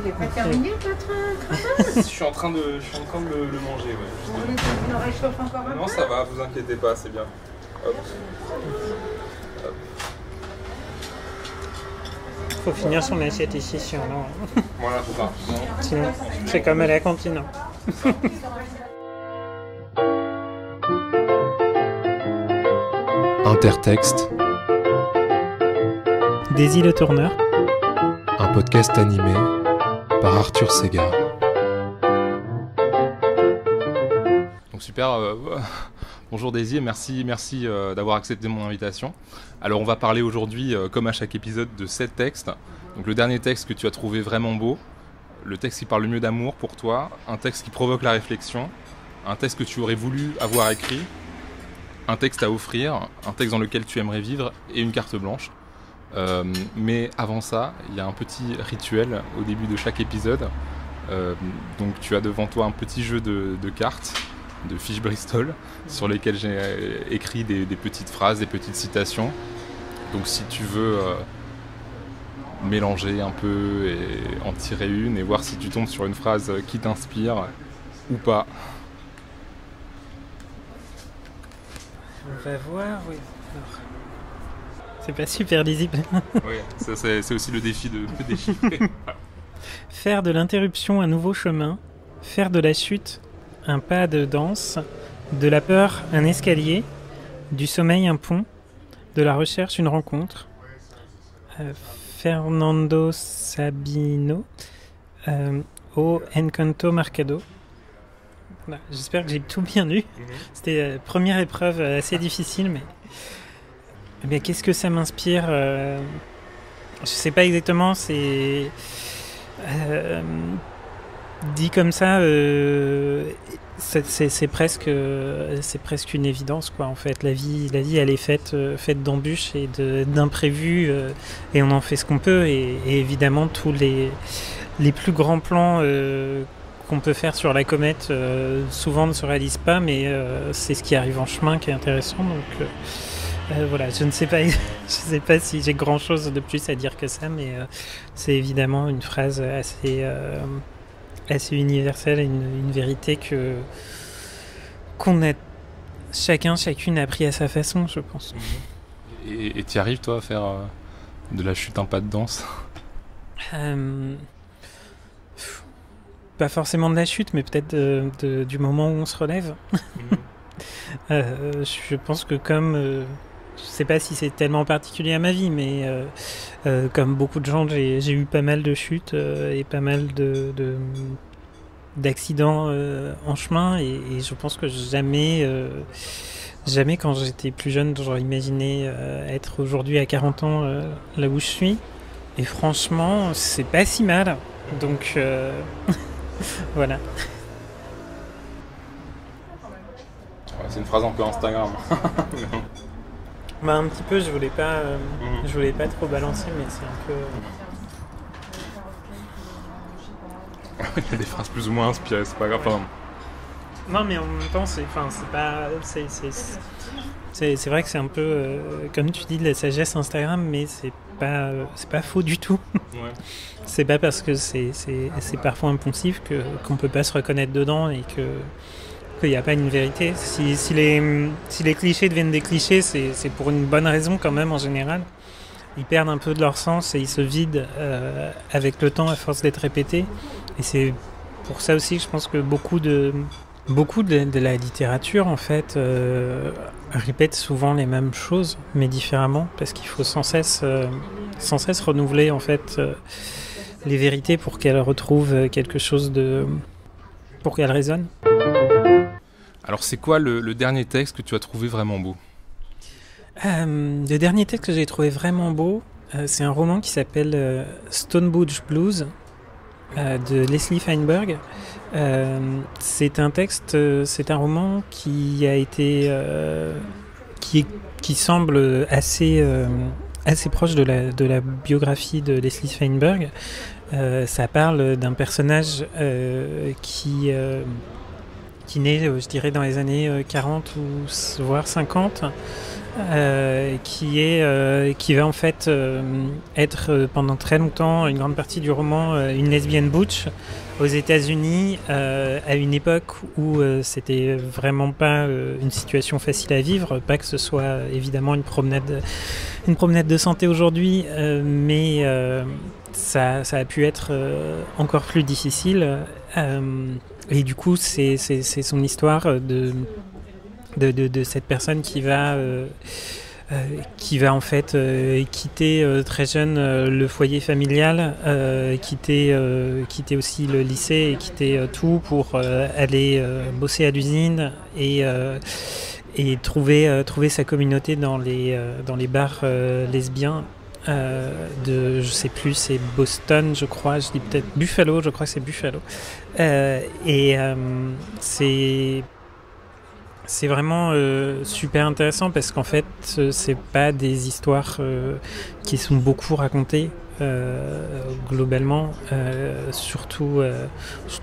Il n'est pas terminé, votre Kratos? Je suis en train de le manger, ouais. Vous voulez qu'on le réchauffe encore un peu? Non, ça va, vous inquiétez pas, c'est bien. Hop. Hop. Faut finir son assiette ici, sinon, Voilà, c'est ça. sinon c'est comme à la cantine. Intertexte, Daisy le tourneur. un podcast animé par Arthur Segar. Donc super, bonjour Daisy et merci d'avoir accepté mon invitation. Alors on va parler aujourd'hui, comme à chaque épisode, de 7 textes. Donc le dernier texte que tu as trouvé vraiment beau, le texte qui parle le mieux d'amour pour toi, un texte qui provoque la réflexion, un texte que tu aurais voulu avoir écrit, un texte à offrir, un texte dans lequel tu aimerais vivre et une carte blanche. Mais avant ça, il y a un petit rituel au début de chaque épisode. Donc tu as devant toi un petit jeu de cartes, de fiches Bristol, sur lesquelles j'ai écrit des petites phrases, des petites citations. Donc si tu veux mélanger un peu et en tirer une et voir si tu tombes sur une phrase qui t'inspire ou pas. On va voir, oui. Alors, c'est pas super lisible. Oui, c'est aussi le défi de déchiffrer. Faire de l'interruption un nouveau chemin, faire de la chute un pas de danse, de la peur un escalier, du sommeil un pont, de la recherche une rencontre. Fernando Sabino, au Encanto Marcado. Voilà, j'espère que j'ai tout bien lu. C'était première épreuve assez difficile, mais qu'est-ce que ça m'inspire je sais pas exactement, c'est dit comme ça, c'est presque une évidence, quoi. En fait, la vie elle est faite d'embûches et d'imprévus, et on en fait ce qu'on peut. Et évidemment, tous les plus grands plans qu'on peut faire sur la comète souvent ne se réalisent pas, mais c'est ce qui arrive en chemin qui est intéressant. Donc voilà, je ne sais pas si j'ai grand chose de plus à dire que ça, mais c'est évidemment une phrase assez universelle, une vérité qu'on a chacune appris à sa façon, je pense. Et t'y arrives, toi, à faire de la chute un pas de danse? Pas forcément de la chute, mais peut-être du moment où on se relève. Je pense que je sais pas si c'est tellement particulier à ma vie, mais comme beaucoup de gens, j'ai eu pas mal de chutes et pas mal d'accidents en chemin, et je pense que jamais quand j'étais plus jeune, j'aurais imaginé être aujourd'hui à 40 ans là où je suis. Et franchement, c'est pas si mal. Donc voilà. C'est une phrase un peu Instagram. Un petit peu, je voulais pas trop balancer, mais c'est un peu. Il y a des phrases plus ou moins inspirées, c'est pas grave. Enfin... Non, mais en même temps, c'est vrai que c'est un peu, comme tu dis, de la sagesse Instagram, mais c'est pas faux du tout. Ouais. C'est pas parce que c'est parfois impulsif qu'on peut pas se reconnaître dedans et qu'il n'y a pas une vérité. Si les clichés deviennent des clichés, c'est pour une bonne raison quand même en général. Ils perdent un peu de leur sens et ils se vident avec le temps à force d'être répétés. Et c'est pour ça aussi que je pense que beaucoup de la littérature en fait répète souvent les mêmes choses mais différemment, parce qu'il faut sans cesse renouveler en fait les vérités pour qu'elles retrouvent quelque chose pour qu'elles résonnent. Alors c'est quoi le dernier texte que tu as trouvé vraiment beau? Le dernier texte que j'ai trouvé vraiment beau, c'est un roman qui s'appelle Stonebridge Blues de Leslie Feinberg. C'est un roman qui a été qui semble assez proche de la biographie de Leslie Feinberg. Ça parle d'un personnage qui naît, je dirais, dans les années 40 ou voire 50, qui va en fait être pendant très longtemps, une grande partie du roman, une lesbienne butch aux États-Unis, à une époque où c'était vraiment pas une situation facile à vivre, pas que ce soit évidemment une promenade de santé aujourd'hui, mais ça a pu être encore plus difficile. Et du coup, c'est son histoire de cette personne qui va en fait quitter très jeune le foyer familial, quitter aussi le lycée et quitter tout pour aller bosser à l'usine et trouver sa communauté dans les bars lesbiens de, je sais plus, c'est Boston, je crois, je dis peut-être Buffalo, je crois que c'est Buffalo. C'est vraiment super intéressant parce qu'en fait, c'est pas des histoires qui sont beaucoup racontées globalement. Surtout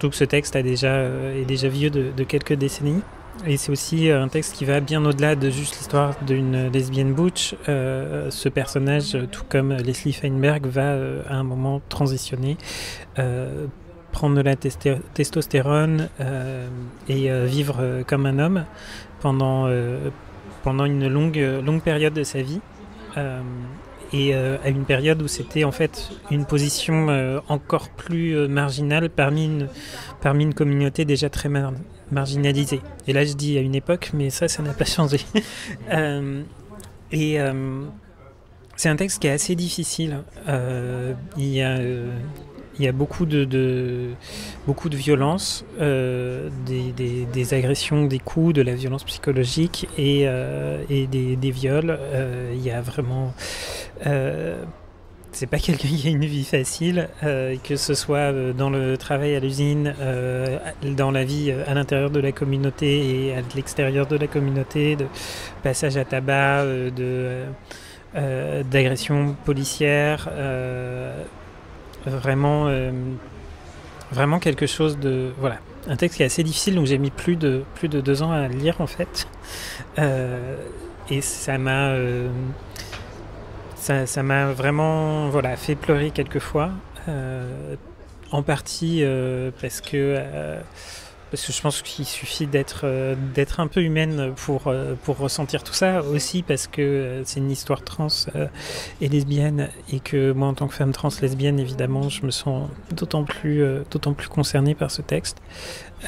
que ce texte est déjà vieux de quelques décennies. Et c'est aussi un texte qui va bien au-delà de juste l'histoire d'une lesbienne butch. Ce personnage, tout comme Leslie Feinberg, va à un moment transitionner, prendre de la testostérone et vivre comme un homme pendant une longue période de sa vie. Et à une période où c'était en fait une position encore plus marginale parmi une communauté déjà très marginalisée. Et là je dis à une époque, mais ça n'a pas changé. C'est un texte qui est assez difficile. Il y a beaucoup de violence, des agressions, des coups, de la violence psychologique et des viols. Il y a vraiment... c'est pas quelqu'un qui a une vie facile, que ce soit dans le travail à l'usine, dans la vie à l'intérieur de la communauté et à l'extérieur de la communauté, de passage à tabac, d'agressions policières... Vraiment quelque chose de... Voilà, un texte qui est assez difficile, donc j'ai mis plus de 2 ans à le lire en fait. Et ça m'a vraiment fait pleurer quelques fois. En partie parce que je pense qu'il suffit d'être un peu humaine pour ressentir tout ça, aussi parce que c'est une histoire trans et lesbienne, et que moi en tant que femme trans lesbienne évidemment je me sens d'autant plus concernée par ce texte,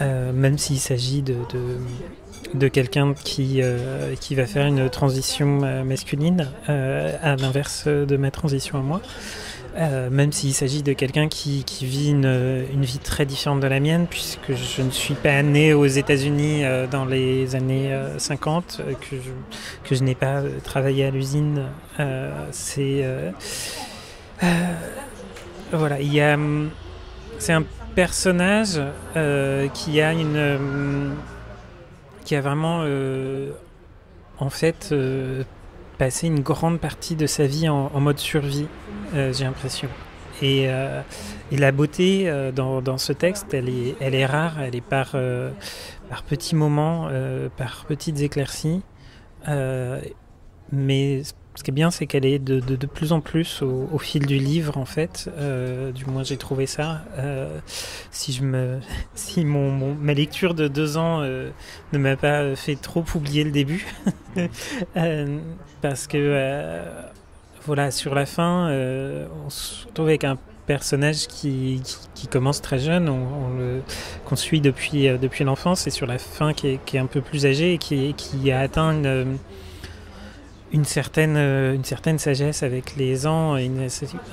même s'il s'agit de quelqu'un qui va faire une transition masculine, à l'inverse de ma transition à moi. Même s'il s'agit de quelqu'un qui vit une vie très différente de la mienne, puisque je ne suis pas né aux États-Unis dans les années 50, que je n'ai pas travaillé à l'usine. Voilà, c'est un personnage qui a vraiment en fait passé une grande partie de sa vie en mode survie, j'ai l'impression. Et la beauté dans ce texte, elle est rare, elle est par petits moments, par petites éclaircies. Mais ce qui est bien, c'est qu'elle est de plus en plus au fil du livre, en fait. Du moins, j'ai trouvé ça. Si ma lecture de 2 ans ne m'a pas fait trop oublier le début. Parce que, voilà, sur la fin, on se retrouve avec un personnage qui commence très jeune, qu'on suit depuis l'enfance, et sur la fin qui est un peu plus âgé et qui a atteint une certaine sagesse avec les ans, et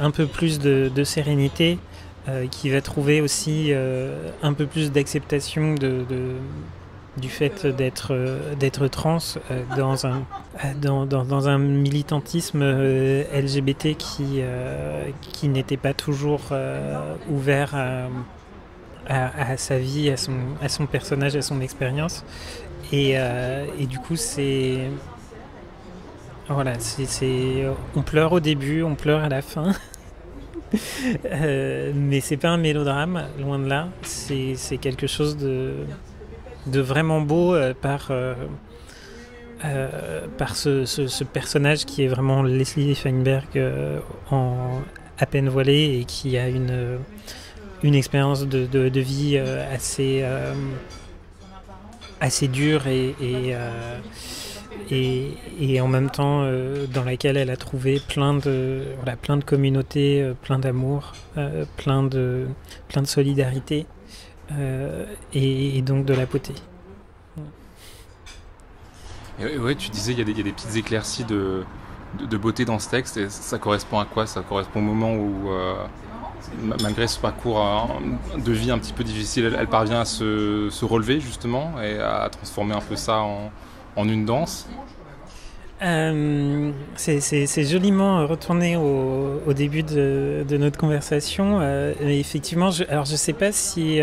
un peu plus de sérénité, qui va trouver aussi un peu plus d'acceptation du fait d'être trans dans un militantisme LGBT qui n'était pas toujours ouvert à sa vie, à son personnage, à son expérience. Et du coup, voilà, on pleure au début, on pleure à la fin. Mais c'est pas un mélodrame, loin de là. C'est quelque chose de vraiment beau, par ce personnage qui est vraiment Leslie Feinberg à peine voilée et qui a une expérience de vie assez dure et en même temps dans laquelle elle a trouvé plein de communautés, plein d'amour, plein de solidarité et donc de la beauté. Et ouais, tu disais il y a des petites éclaircies de beauté dans ce texte, et ça correspond à quoi? Ça correspond au moment où, malgré ce parcours de vie un petit peu difficile, elle parvient à se relever justement et à transformer un peu ça en une danse. C'est joliment retourné au début de notre conversation. Effectivement, je sais pas si...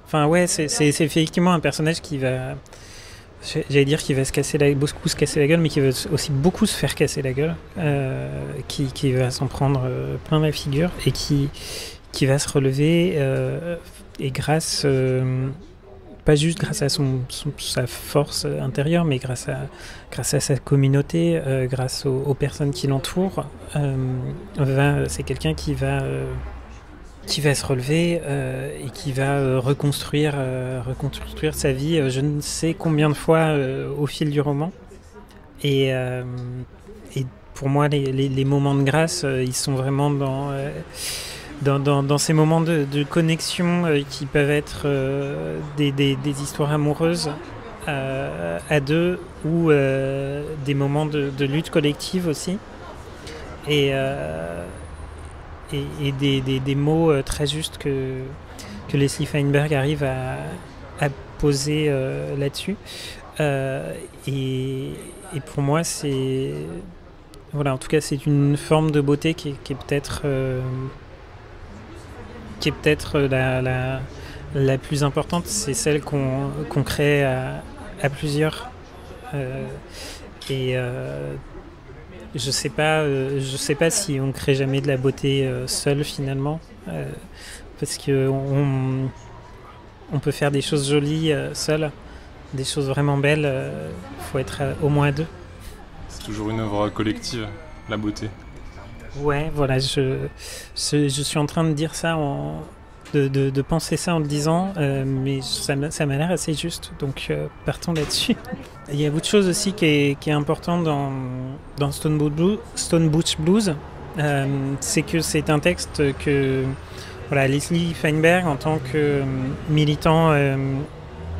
Enfin ouais, c'est effectivement un personnage qui va... J'allais dire qu'il va beaucoup se casser la gueule, mais qui va aussi beaucoup se faire casser la gueule, qui va s'en prendre plein la figure et qui va se relever et grâce... pas juste grâce à sa force intérieure, mais grâce à sa communauté, grâce aux personnes qui l'entourent. C'est quelqu'un qui va se relever et qui va reconstruire sa vie je ne sais combien de fois au fil du roman. Et pour moi, les moments de grâce, ils sont vraiment dans ces moments de connexion qui peuvent être des histoires amoureuses à deux ou des moments de lutte collective aussi. Et des mots très justes que Leslie Feinberg arrive à poser là-dessus. Et pour moi, c'est... Voilà, en tout cas, c'est une forme de beauté qui est peut-être... la plus importante, c'est celle qu'on crée à plusieurs. Je sais pas si on crée jamais de la beauté seul finalement, parce que on peut faire des choses jolies seul, des choses vraiment belles. Faut être au moins à deux. C'est toujours une œuvre collective, la beauté. Ouais, voilà, je suis en train de dire ça, de penser ça en le disant, mais ça m'a l'air assez juste, donc partons là-dessus. Il y a autre chose aussi qui est important dans Stone Butch Blues, c'est que c'est un texte que Leslie Feinberg, en tant que militant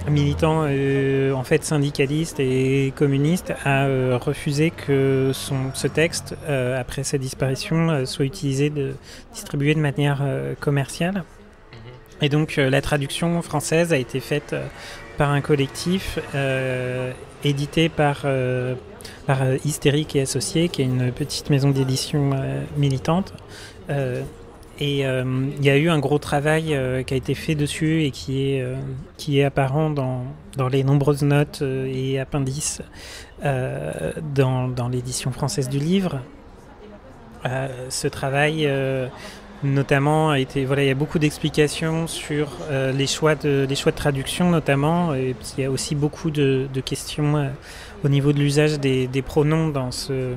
en fait syndicaliste et communiste, a refusé que ce texte, après sa disparition, soit distribué de manière commerciale. Et donc la traduction française a été faite par un collectif édité par Hystérique et Associés, qui est une petite maison d'édition militante. Et il y a eu un gros travail qui a été fait dessus et qui est apparent dans les nombreuses notes et appendices dans l'édition française du livre. Ce travail notamment a été, il y a beaucoup d'explications sur les choix de traduction notamment, et il y a aussi beaucoup de questions au niveau de l'usage des pronoms dans ce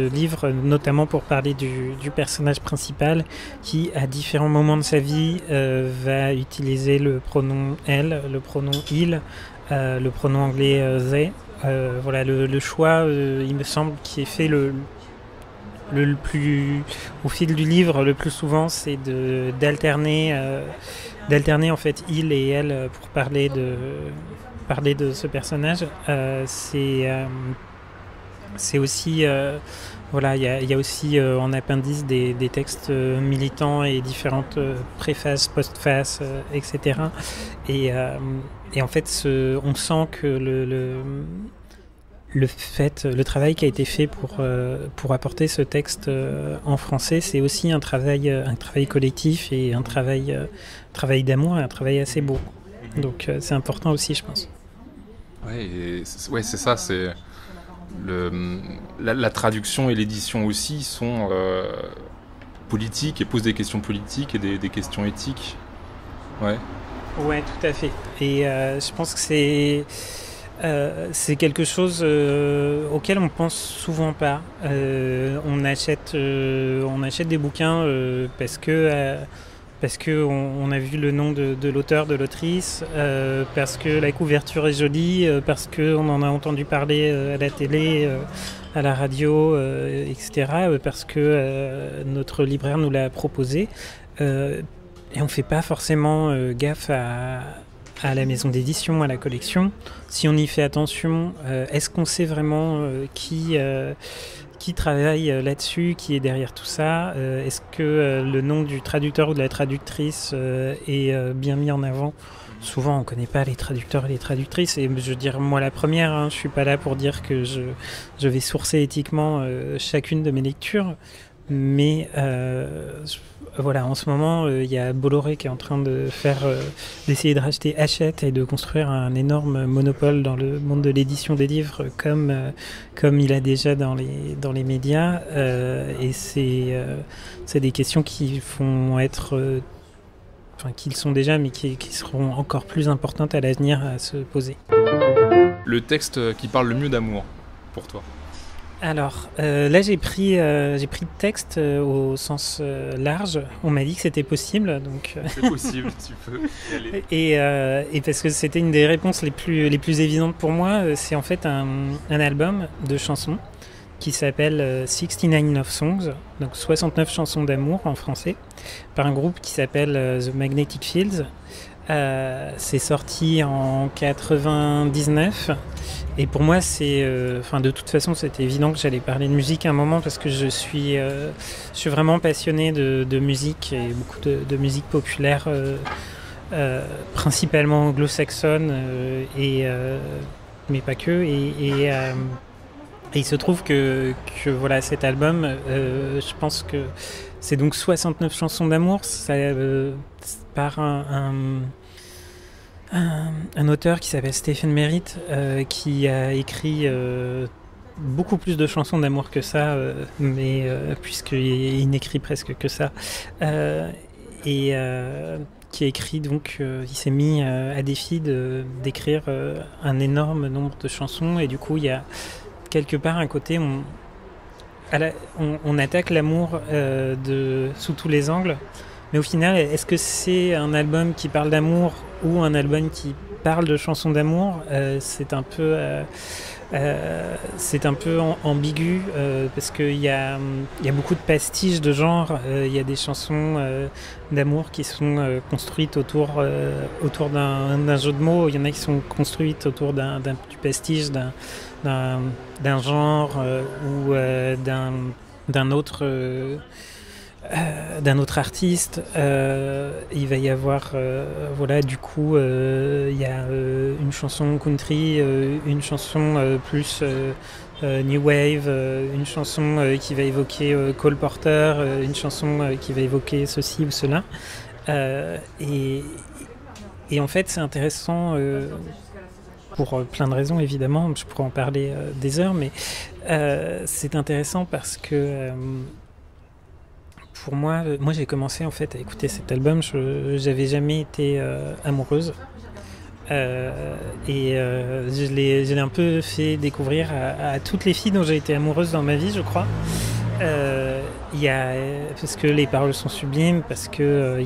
livre, notamment pour parler du personnage principal qui, à différents moments de sa vie, va utiliser le pronom elle, le pronom il, le pronom anglais they. Le choix, il me semble, qui est fait le plus au fil du livre le plus souvent, c'est d'alterner en fait il et elle pour parler de ce personnage. C'est aussi il y a aussi en appendice des textes militants et différentes préfaces, postfaces, etc. Et en fait on sent que le travail qui a été fait pour apporter ce texte en français, c'est aussi un travail collectif et un travail d'amour, et un travail assez beau. Donc c'est important aussi, je pense. C'est ça, c'est la traduction et l'édition aussi sont politiques et posent des questions politiques et des questions éthiques. Ouais. Ouais, tout à fait. Et je pense que c'est quelque chose auquel on pense souvent pas. On achète des bouquins parce que on a vu le nom de l'auteur, de l'autrice, parce que la couverture est jolie, parce qu'on en a entendu parler à la télé, à la radio, etc., parce que notre libraire nous l'a proposé. Et on ne fait pas forcément gaffe à la maison d'édition, à la collection. Si on y fait attention, est-ce qu'on sait vraiment qui travaille là-dessus, qui est derrière tout ça? Est-ce que le nom du traducteur ou de la traductrice est bien mis en avant? Souvent, on ne connaît pas les traducteurs et les traductrices. Et je veux dire, moi la première, je ne suis pas là pour dire que je vais sourcer éthiquement chacune de mes lectures. Mais voilà, en ce moment, il y a Bolloré qui est en train d'essayer de racheter Hachette et de construire un énorme monopole dans le monde de l'édition des livres, comme il a déjà dans les médias. Et c'est des questions qui vont être, qui le sont déjà, mais qui seront encore plus importantes à l'avenir à se poser. Le texte qui parle le mieux d'amour, pour toi? Alors, là j'ai pris le texte au sens large. On m'a dit que c'était possible, donc. C'est possible, tu peux y aller. Et parce que c'était une des réponses les plus évidentes pour moi, c'est en fait un album de chansons qui s'appelle 69 Love Songs, donc 69 chansons d'amour en français, par un groupe qui s'appelle The Magnetic Fields. C'est sorti en 99 et pour moi de toute façon c'était évident que j'allais parler de musique à un moment parce que je suis vraiment passionné de musique et beaucoup de musique populaire, principalement anglo-saxonne mais pas que et il se trouve que voilà, cet album, je pense que c'est donc 69 chansons d'amour, par un auteur qui s'appelle Stephen Merritt, qui a écrit beaucoup plus de chansons d'amour que ça, mais puisqu'il n'écrit presque que ça, et qui a écrit donc, il s'est mis à défi d'écrire un énorme nombre de chansons, et du coup il y a quelque part un côté on attaque l'amour sous tous les angles. Mais au final, est-ce que c'est un album qui parle d'amour ou un album qui parle de chansons d'amour? C'est un peu ambigu parce qu'il y a beaucoup de pastiches de genre. Il y a des chansons d'amour qui sont construites autour d'un jeu de mots. Il y en a qui sont construites autour du pastiche d'un genre ou d'un autre artiste. Il va y avoir du coup il y a une chanson country, une chanson plus new wave, une chanson qui va évoquer Cole Porter, une chanson qui va évoquer ceci ou cela, et en fait c'est intéressant pour plein de raisons évidemment, je pourrais en parler des heures, mais c'est intéressant parce que pour moi j'ai commencé en fait à écouter cet album, j'avais jamais été amoureuse, et je l'ai un peu fait découvrir à toutes les filles dont j'ai été amoureuse dans ma vie, je crois. Parce que les paroles sont sublimes, parce que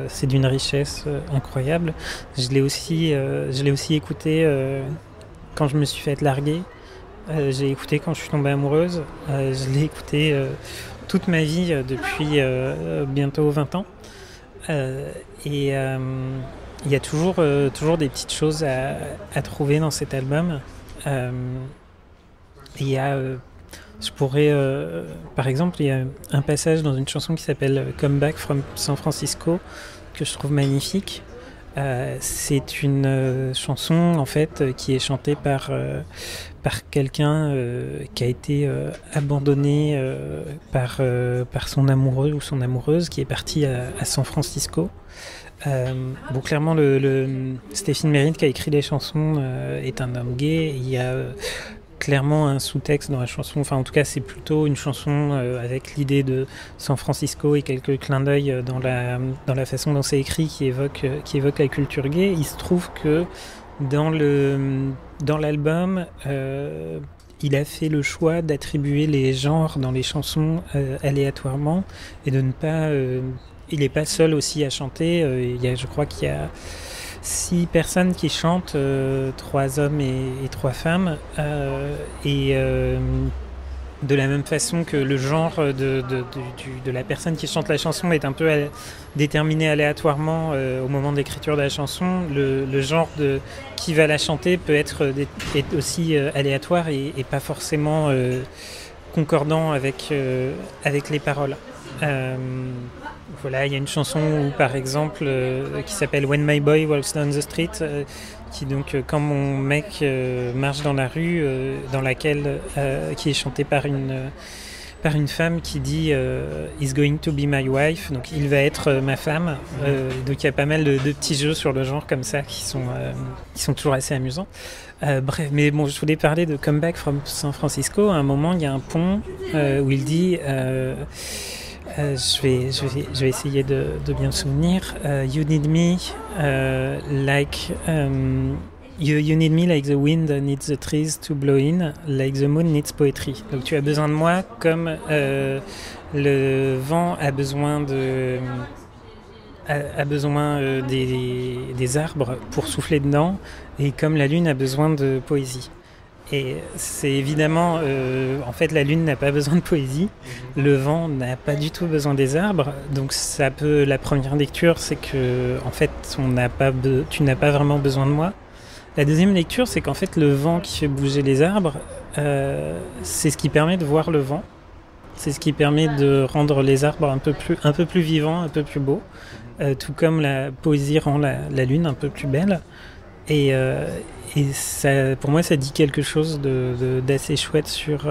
c'est d'une richesse incroyable. Je l'ai aussi écouté quand je me suis fait larguer. J'ai écouté quand je suis tombée amoureuse. Je l'ai écouté toute ma vie depuis bientôt 20 ans. Et il y a toujours des petites choses à trouver dans cet album. Il y a... par exemple, il y a un passage dans une chanson qui s'appelle Come Back from San Francisco que je trouve magnifique. C'est une chanson en fait qui est chantée par quelqu'un qui a été abandonné par son amoureux ou son amoureuse qui est parti à San Francisco. Bon, clairement, le Stephen Merritt qui a écrit les chansons est un homme gay. Il y a clairement un sous-texte dans la chanson. Enfin, en tout cas, c'est plutôt une chanson avec l'idée de San Francisco et quelques clins d'œil dans la façon dont c'est écrit qui évoque la culture gay. Il se trouve que dans l'album, il a fait le choix d'attribuer les genres dans les chansons aléatoirement et de ne pas... il n'est pas seul aussi à chanter. Je crois qu'il y a 6 personnes qui chantent, 3 hommes et 3 femmes. De la même façon que le genre de la personne qui chante la chanson est un peu déterminé aléatoirement au moment de l'écriture de la chanson, le genre de qui va la chanter peut être est aussi aléatoire et pas forcément concordant avec les paroles. Voilà, il y a une chanson où, par exemple, qui s'appelle When My Boy Walks Down the Street, qui donc quand mon mec marche dans la rue, qui est chantée par une femme qui dit He's going to be my wife, donc il va être ma femme. Donc il y a pas mal de petits jeux sur le genre comme ça qui sont toujours assez amusants. Bref, mais bon, je voulais parler de Come Back from San Francisco. À un moment, il y a un pont où il dit je vais essayer de bien me souvenir. You need me like you need me like the wind needs the trees to blow in, like the moon needs poetry. Donc tu as besoin de moi comme le vent a besoin des arbres pour souffler dedans, et comme la lune a besoin de poésie. Et c'est évidemment, en fait, la lune n'a pas besoin de poésie, le vent n'a pas du tout besoin des arbres, donc la première lecture, c'est que, en fait, tu n'as pas vraiment besoin de moi. La deuxième lecture, c'est qu'en fait, le vent qui fait bouger les arbres, c'est ce qui permet de voir le vent, c'est ce qui permet de rendre les arbres un peu plus vivants, un peu plus beaux, tout comme la poésie rend la lune un peu plus belle. Et ça, pour moi, ça dit quelque chose d'assez chouette sur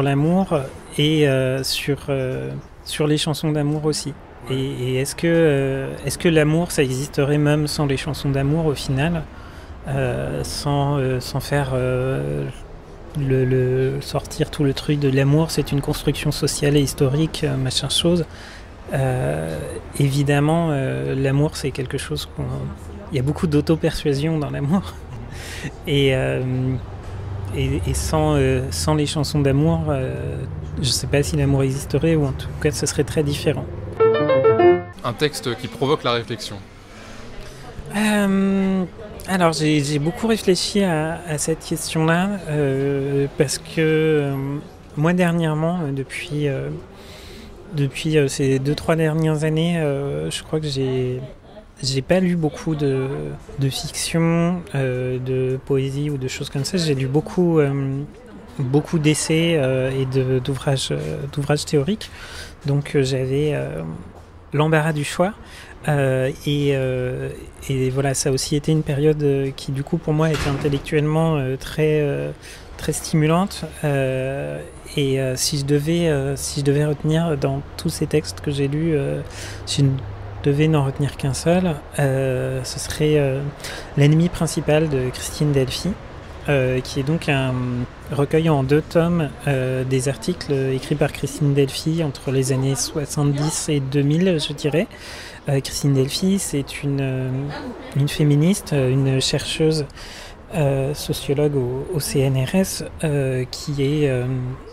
l'amour et sur les chansons d'amour aussi. Et est-ce que l'amour, ça existerait même sans les chansons d'amour au final, sans faire sortir tout le truc de l'amour, c'est une construction sociale et historique, machin chose. Évidemment, l'amour, c'est quelque chose il y a beaucoup d'auto-persuasion dans l'amour. Et sans les chansons d'amour, je ne sais pas si l'amour existerait, ou en tout cas, ce serait très différent. Un texte qui provoque la réflexion. Alors, j'ai beaucoup réfléchi à cette question-là, parce que moi, dernièrement, depuis ces 2-3 dernières années, je crois que j'ai pas lu beaucoup de fiction, de poésie ou de choses comme ça. J'ai lu beaucoup d'essais et d'ouvrages théoriques. Donc j'avais l'embarras du choix. Et voilà, ça a aussi été une période qui, du coup, pour moi, était intellectuellement très stimulante. Et si je devais retenir dans tous ces textes que j'ai lus, si je devais n'en retenir qu'un seul, ce serait L'ennemi principal de Christine Delphy, qui est donc un recueil en 2 tomes des articles écrits par Christine Delphy entre les années 70 et 2000, je dirais. Christine Delphy, c'est une féministe, une chercheuse sociologue au CNRS, qui est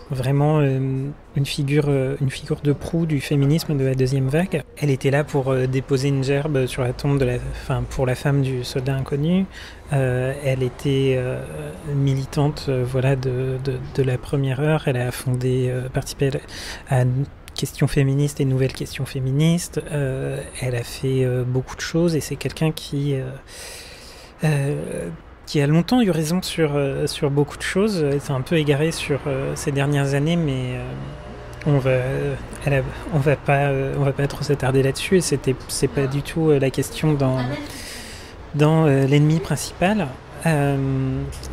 vraiment une figure de proue du féminisme de la deuxième vague. Elle était là pour déposer une gerbe sur la tombe pour la femme du soldat inconnu. Elle était militante de la première heure. Elle a participé à Questions féministes et Nouvelles questions féministes. Elle a fait beaucoup de choses, et c'est quelqu'un qui a longtemps eu raison sur beaucoup de choses. Elle s'est un peu égarée sur ces dernières années, mais on va pas trop s'attarder là-dessus. Et c'est pas du tout la question dans l'ennemi principal.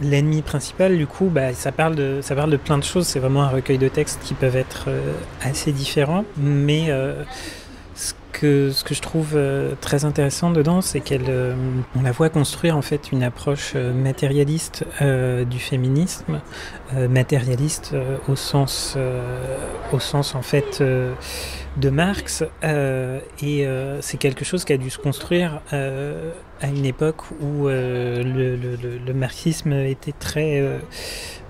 L'ennemi principal, du coup, ça parle de plein de choses. C'est vraiment un recueil de textes qui peuvent être assez différents, mais ce ce que je trouve très intéressant dedans, c'est on la voit construire en fait une approche matérialiste du féminisme, matérialiste au sens en fait de Marx, et c'est quelque chose qui a dû se construire à une époque où le marxisme était très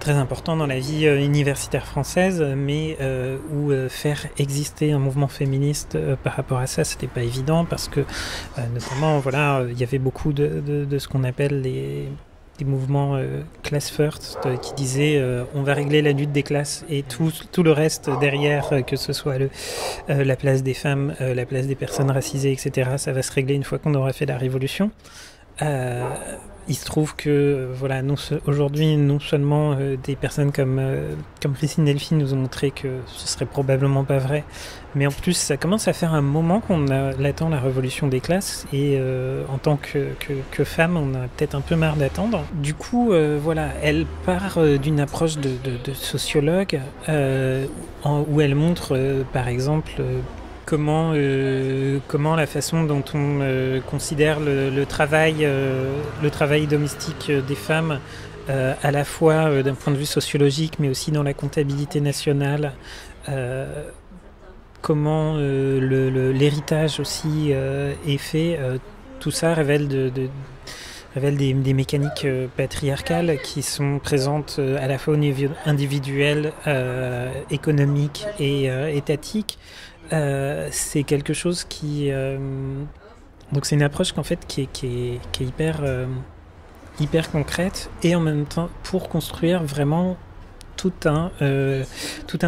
important dans la vie universitaire française, mais où faire exister un mouvement féministe par rapport à ça, c'était pas évident, parce que notamment, voilà, il y avait beaucoup de ce qu'on appelle des mouvements class first qui disaient on va régler la lutte des classes et tout le reste derrière, que ce soit la place des femmes, la place des personnes racisées, etc., ça va se régler une fois qu'on aura fait la révolution. Il se trouve que voilà, aujourd'hui, non seulement des personnes comme Christine Delphi nous ont montré que ce serait probablement pas vrai, mais en plus ça commence à faire un moment qu'on attend la révolution des classes, et en tant que femme, on a peut-être un peu marre d'attendre. Du coup, voilà, elle part d'une approche de sociologue où elle montre par exemple comment la façon dont on considère le travail domestique des femmes, à la fois d'un point de vue sociologique, mais aussi dans la comptabilité nationale, comment l'héritage aussi est fait, tout ça révèle des mécaniques patriarcales qui sont présentes à la fois au niveau individuel, économique et étatique. C'est quelque chose donc c'est une approche qu'en fait qui est hyper concrète, et en même temps pour construire vraiment tout un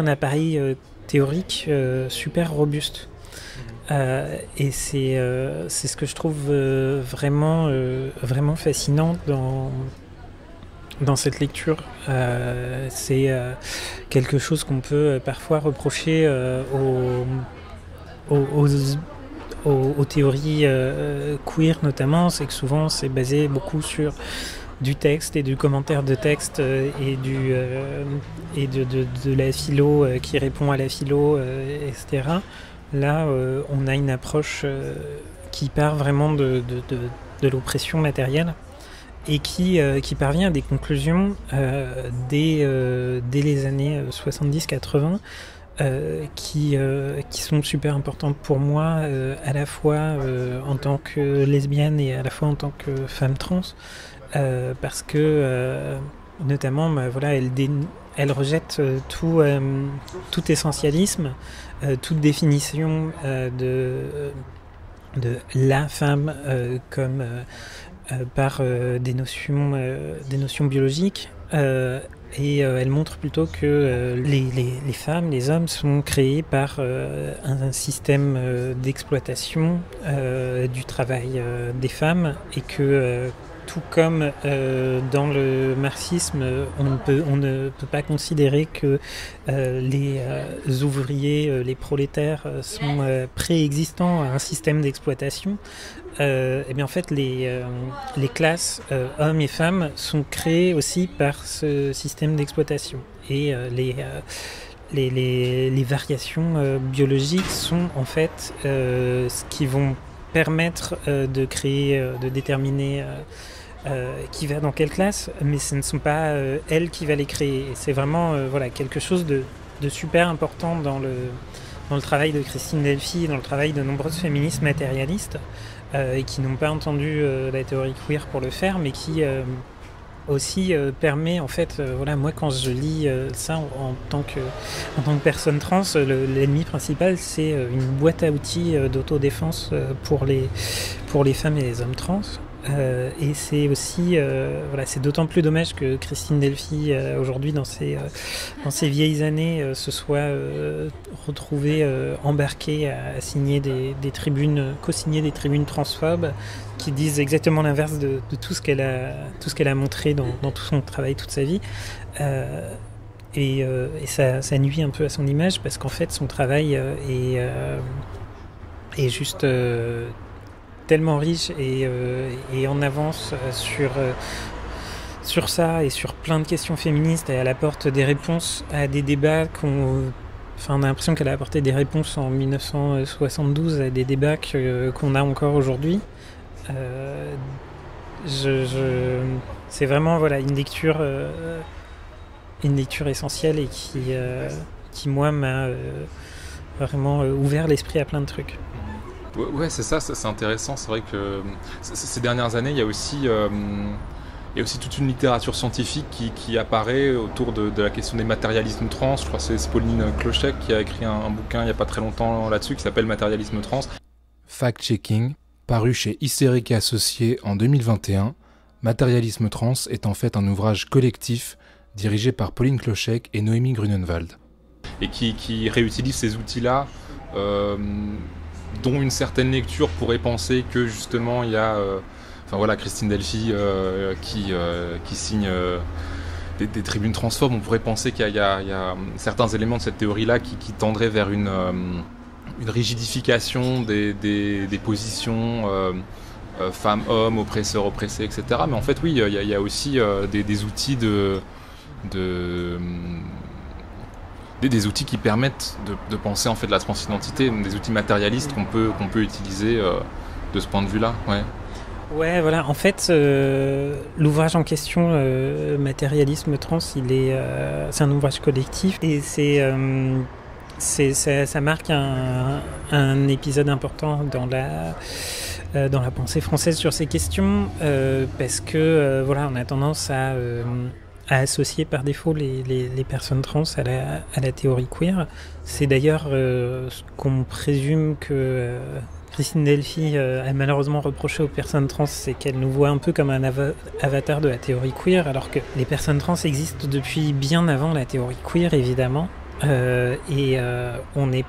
appareil théorique super robuste. Et c'est ce que je trouve vraiment fascinant dans cette lecture. C'est quelque chose qu'on peut parfois reprocher aux théories queer notamment, c'est que souvent c'est basé beaucoup sur du texte et du commentaire de texte, et de la philo qui répond à la philo, etc. Là, on a une approche qui part vraiment de l'oppression matérielle, et qui parvient à des conclusions dès les années 70-80, qui sont super importantes pour moi, à la fois en tant que lesbienne et à la fois en tant que femme trans, parce que notamment, voilà, elle rejette tout essentialisme, toute définition de la femme comme par des notions biologiques, et elle montre plutôt que les femmes, les hommes sont créés par un système d'exploitation du travail des femmes, et que tout comme dans le marxisme, on ne peut pas considérer que les ouvriers, les prolétaires sont préexistants à un système d'exploitation. Et bien en fait, les classes hommes et femmes sont créées aussi par ce système d'exploitation. Et les variations biologiques sont en fait ce qui vont permettre de créer, de déterminer qui va dans quelle classe, mais ce ne sont pas elle qui va les créer. Et c'est vraiment voilà, quelque chose de super important dans le travail de Christine Delphi et dans le travail de nombreuses féministes matérialistes, et qui n'ont pas entendu la théorie queer pour le faire, mais qui aussi permet, en fait, voilà, moi quand je lis ça en tant que personne trans, l'ennemi principal c'est une boîte à outils d'autodéfense pour les femmes et les hommes trans. Et c'est aussi voilà, c'est d'autant plus dommage que Christine Delphi aujourd'hui dans ses vieilles années se soit retrouvée embarquée à signer des tribunes, co-signer des tribunes transphobes qui disent exactement l'inverse de tout ce qu'elle a montré dans tout son travail toute sa vie, et ça nuit un peu à son image, parce qu'en fait son travail est juste tellement riche et en avance sur ça et sur plein de questions féministes, et elle apporte des réponses à des débats Enfin, on a l'impression qu'elle a apporté des réponses en 1972 à des débats qu'on a encore aujourd'hui. C'est vraiment voilà, une lecture essentielle et qui moi, m'a vraiment ouvert l'esprit à plein de trucs. Ouais, c'est ça, c'est intéressant. C'est vrai que ces dernières années, il y a aussi toute une littérature scientifique qui apparaît autour de la question des matérialismes trans. Je crois que c'est Pauline Kloschek qui a écrit un bouquin il n'y a pas très longtemps là-dessus qui s'appelle Matérialisme trans. Fact-checking, paru chez Hystérique et Associés en 2021, Matérialisme trans est en fait un ouvrage collectif dirigé par Pauline Kloschek et Noémie Grunenwald. Et qui réutilise ces outils-là, dont une certaine lecture pourrait penser que justement il y a Christine Delphi qui signe des tribunes transphobes. On pourrait penser qu'il y a certains éléments de cette théorie-là qui tendraient vers une rigidification des positions femmes-hommes, oppresseurs, oppressés, etc. Mais en fait, oui, il y a aussi des outils des outils qui permettent de penser en fait la transidentité, des outils matérialistes qu'on peut utiliser de ce point de vue-là. Ouais, voilà. En fait, l'ouvrage en question, Matérialisme trans, c'est un ouvrage collectif et ça marque un épisode important dans la pensée française sur ces questions parce que on a tendance à associer par défaut les personnes trans à la théorie queer. C'est d'ailleurs ce qu'on présume que Christine Delphi a malheureusement reproché aux personnes trans, c'est qu'elle nous voit un peu comme un avatar de la théorie queer, alors que les personnes trans existent depuis bien avant la théorie queer, évidemment. On n'est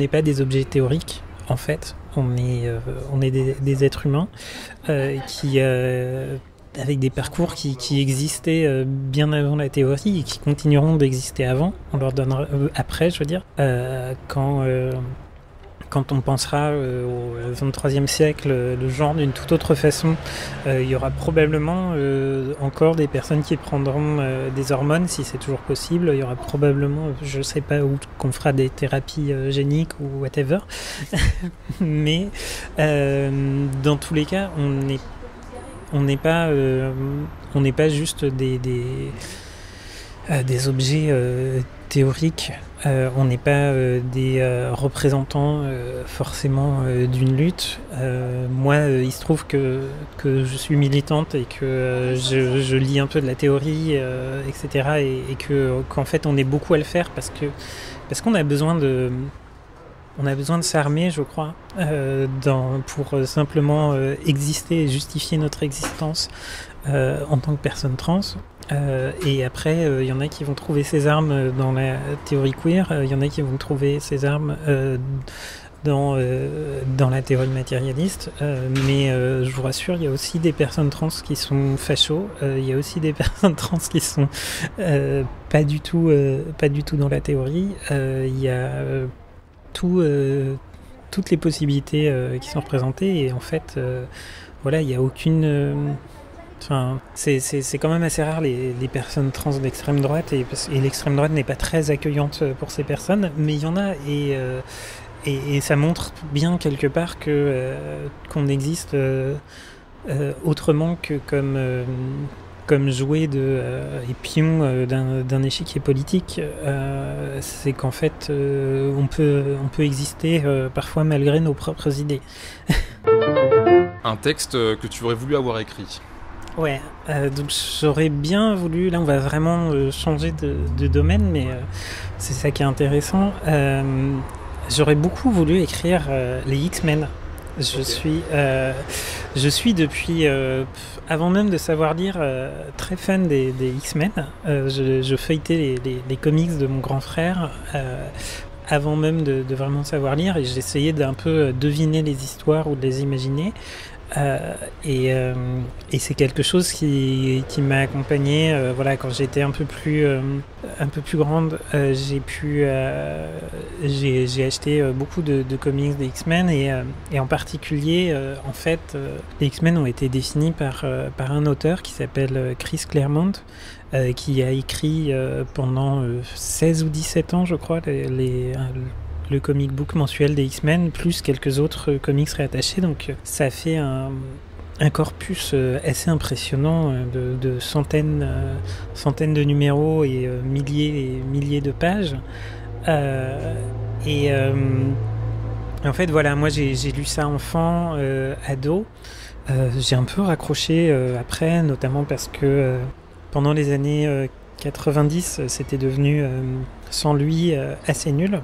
pas des objets théoriques, en fait. On est des êtres humains qui avec des parcours qui existaient bien avant la théorie et qui continueront d'exister avant. On leur donnera après, je veux dire, quand on pensera au XXIIIe siècle, le genre d'une toute autre façon, il y aura probablement encore des personnes qui prendront des hormones, si c'est toujours possible. Il y aura probablement, je ne sais pas où, qu'on fera des thérapies géniques ou whatever. Mais dans tous les cas, on n'est pas juste des objets théoriques. On n'est pas des représentants forcément d'une lutte. Moi, il se trouve que je suis militante et que je lis un peu de la théorie, etc. Et qu'en fait, on est beaucoup à le faire parce qu'on a besoin de s'armer, je crois, pour simplement exister et justifier notre existence en tant que personne trans. Et après, il y en a qui vont trouver ces armes dans la théorie queer, il y en a qui vont trouver ces armes dans la théorie matérialiste, mais je vous rassure, il y a aussi des personnes trans qui sont fachos, il y a aussi des personnes trans qui sont pas du tout dans la théorie, il y a toutes les possibilités qui sont représentées, et en fait, il n'y a aucune... c'est quand même assez rare les personnes trans d'extrême droite, et l'extrême droite n'est pas très accueillante pour ces personnes, mais il y en a, et ça montre bien quelque part qu'on existe autrement que comme jouet et pion d'un échiquier politique. C'est qu'en fait on peut exister parfois malgré nos propres idées. Un texte que tu aurais voulu avoir écrit? Ouais, donc j'aurais bien voulu, là on va vraiment changer de domaine, mais c'est ça qui est intéressant. J'aurais beaucoup voulu écrire les X-Men. Je suis depuis, avant même de savoir lire, très fan des X-Men. Je feuilletais les comics de mon grand frère avant même de vraiment savoir lire, et j'essayais d'un peu deviner les histoires ou de les imaginer. Et c'est quelque chose qui m'a accompagné. Voilà, quand j'étais un peu plus grande, j'ai acheté beaucoup de comics des X-Men et en particulier, en fait, les X-Men ont été définis par un auteur qui s'appelle Chris Claremont, qui a écrit pendant 16 ou 17 ans, je crois, le comic book mensuel des X-Men, plus quelques autres comics réattachés. Donc ça fait un corpus assez impressionnant de centaines de numéros et milliers de pages. En fait, voilà, moi j'ai lu ça enfant, ado. J'ai un peu raccroché après, notamment parce que pendant les années 90, c'était devenu, sans lui, assez nul.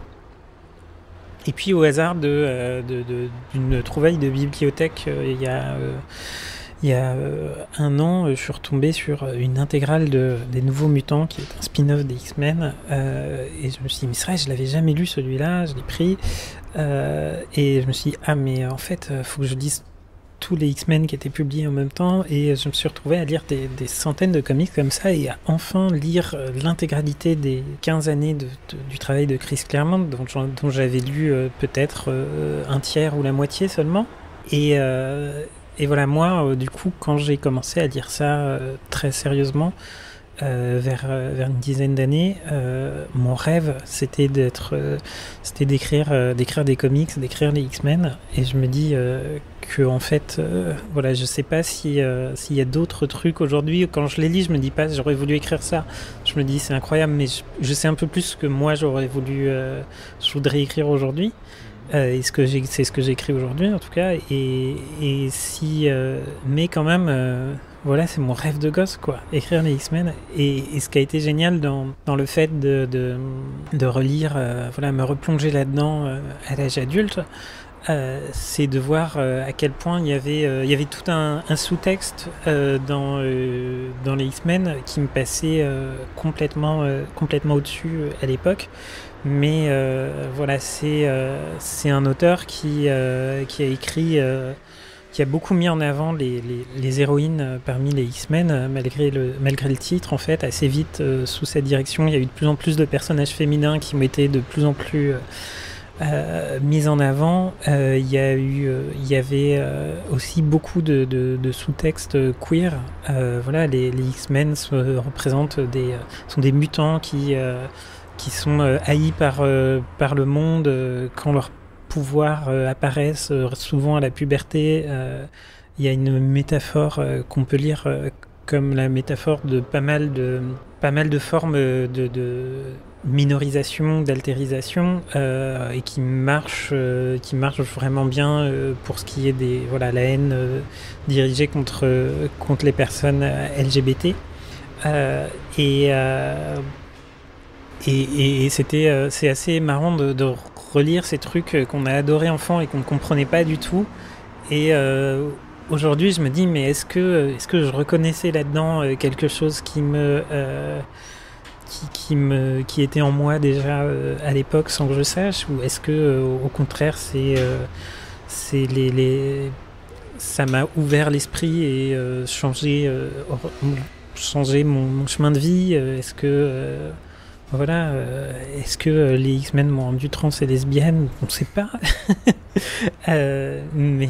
Et puis au hasard d'une trouvaille de bibliothèque, il y a un an, je suis retombé sur une intégrale des Nouveaux Mutants, qui est un spin-off des X-Men, et je me suis dit, mais c'est vrai, je l'avais jamais lu celui-là, je l'ai pris, et je me suis dit, ah mais en fait, faut que je lise tous les X-Men qui étaient publiés en même temps, et je me suis retrouvé à lire des centaines de comics comme ça, et à enfin lire l'intégralité des 15 années du travail de Chris Claremont, dont j'avais lu peut-être un tiers ou la moitié seulement. Et voilà, moi, du coup, quand j'ai commencé à lire ça très sérieusement, vers une dizaine d'années, mon rêve, c'était d'écrire des comics, d'écrire les X-Men, et je me dis que en fait, voilà, je sais pas s'il y a d'autres trucs aujourd'hui. Quand je les lis, je me dis pas j'aurais voulu écrire ça. Je me dis c'est incroyable, mais je sais un peu plus ce que moi je voudrais écrire aujourd'hui. Et c'est ce que j'écris aujourd'hui en tout cas. Mais quand même. Voilà, c'est mon rêve de gosse, quoi, écrire les X-Men. Et ce qui a été génial dans le fait de relire, voilà, me replonger là-dedans à l'âge adulte, c'est de voir à quel point il y avait tout un sous-texte dans les X-Men qui me passait complètement au-dessus à l'époque. Mais voilà, c'est un auteur qui a écrit... qui a beaucoup mis en avant les héroïnes parmi les X-Men, malgré le titre, en fait. Assez vite, sous sa direction, il y a eu de plus en plus de personnages féminins qui ont été de plus en plus mis en avant. Il y avait aussi beaucoup de sous-textes queer. Voilà, les X-Men sont des mutants qui sont haïs par le monde quand leur pouvoirs apparaissent souvent à la puberté. Il y a une métaphore qu'on peut lire comme la métaphore de pas mal de formes de minorisation, d'altérisation, et qui marche vraiment bien pour ce qui est la haine dirigée contre les personnes LGBT. Et c'est assez marrant de relire ces trucs qu'on a adorés enfant et qu'on ne comprenait pas du tout. Et aujourd'hui, je me dis, mais est-ce que je reconnaissais là-dedans quelque chose qui était en moi déjà à l'époque sans que je sache, ou est-ce que au contraire ça m'a ouvert l'esprit et changé mon chemin de vie. Est-ce que les X-Men m'ont rendu trans et lesbienne? On ne sait pas. Mais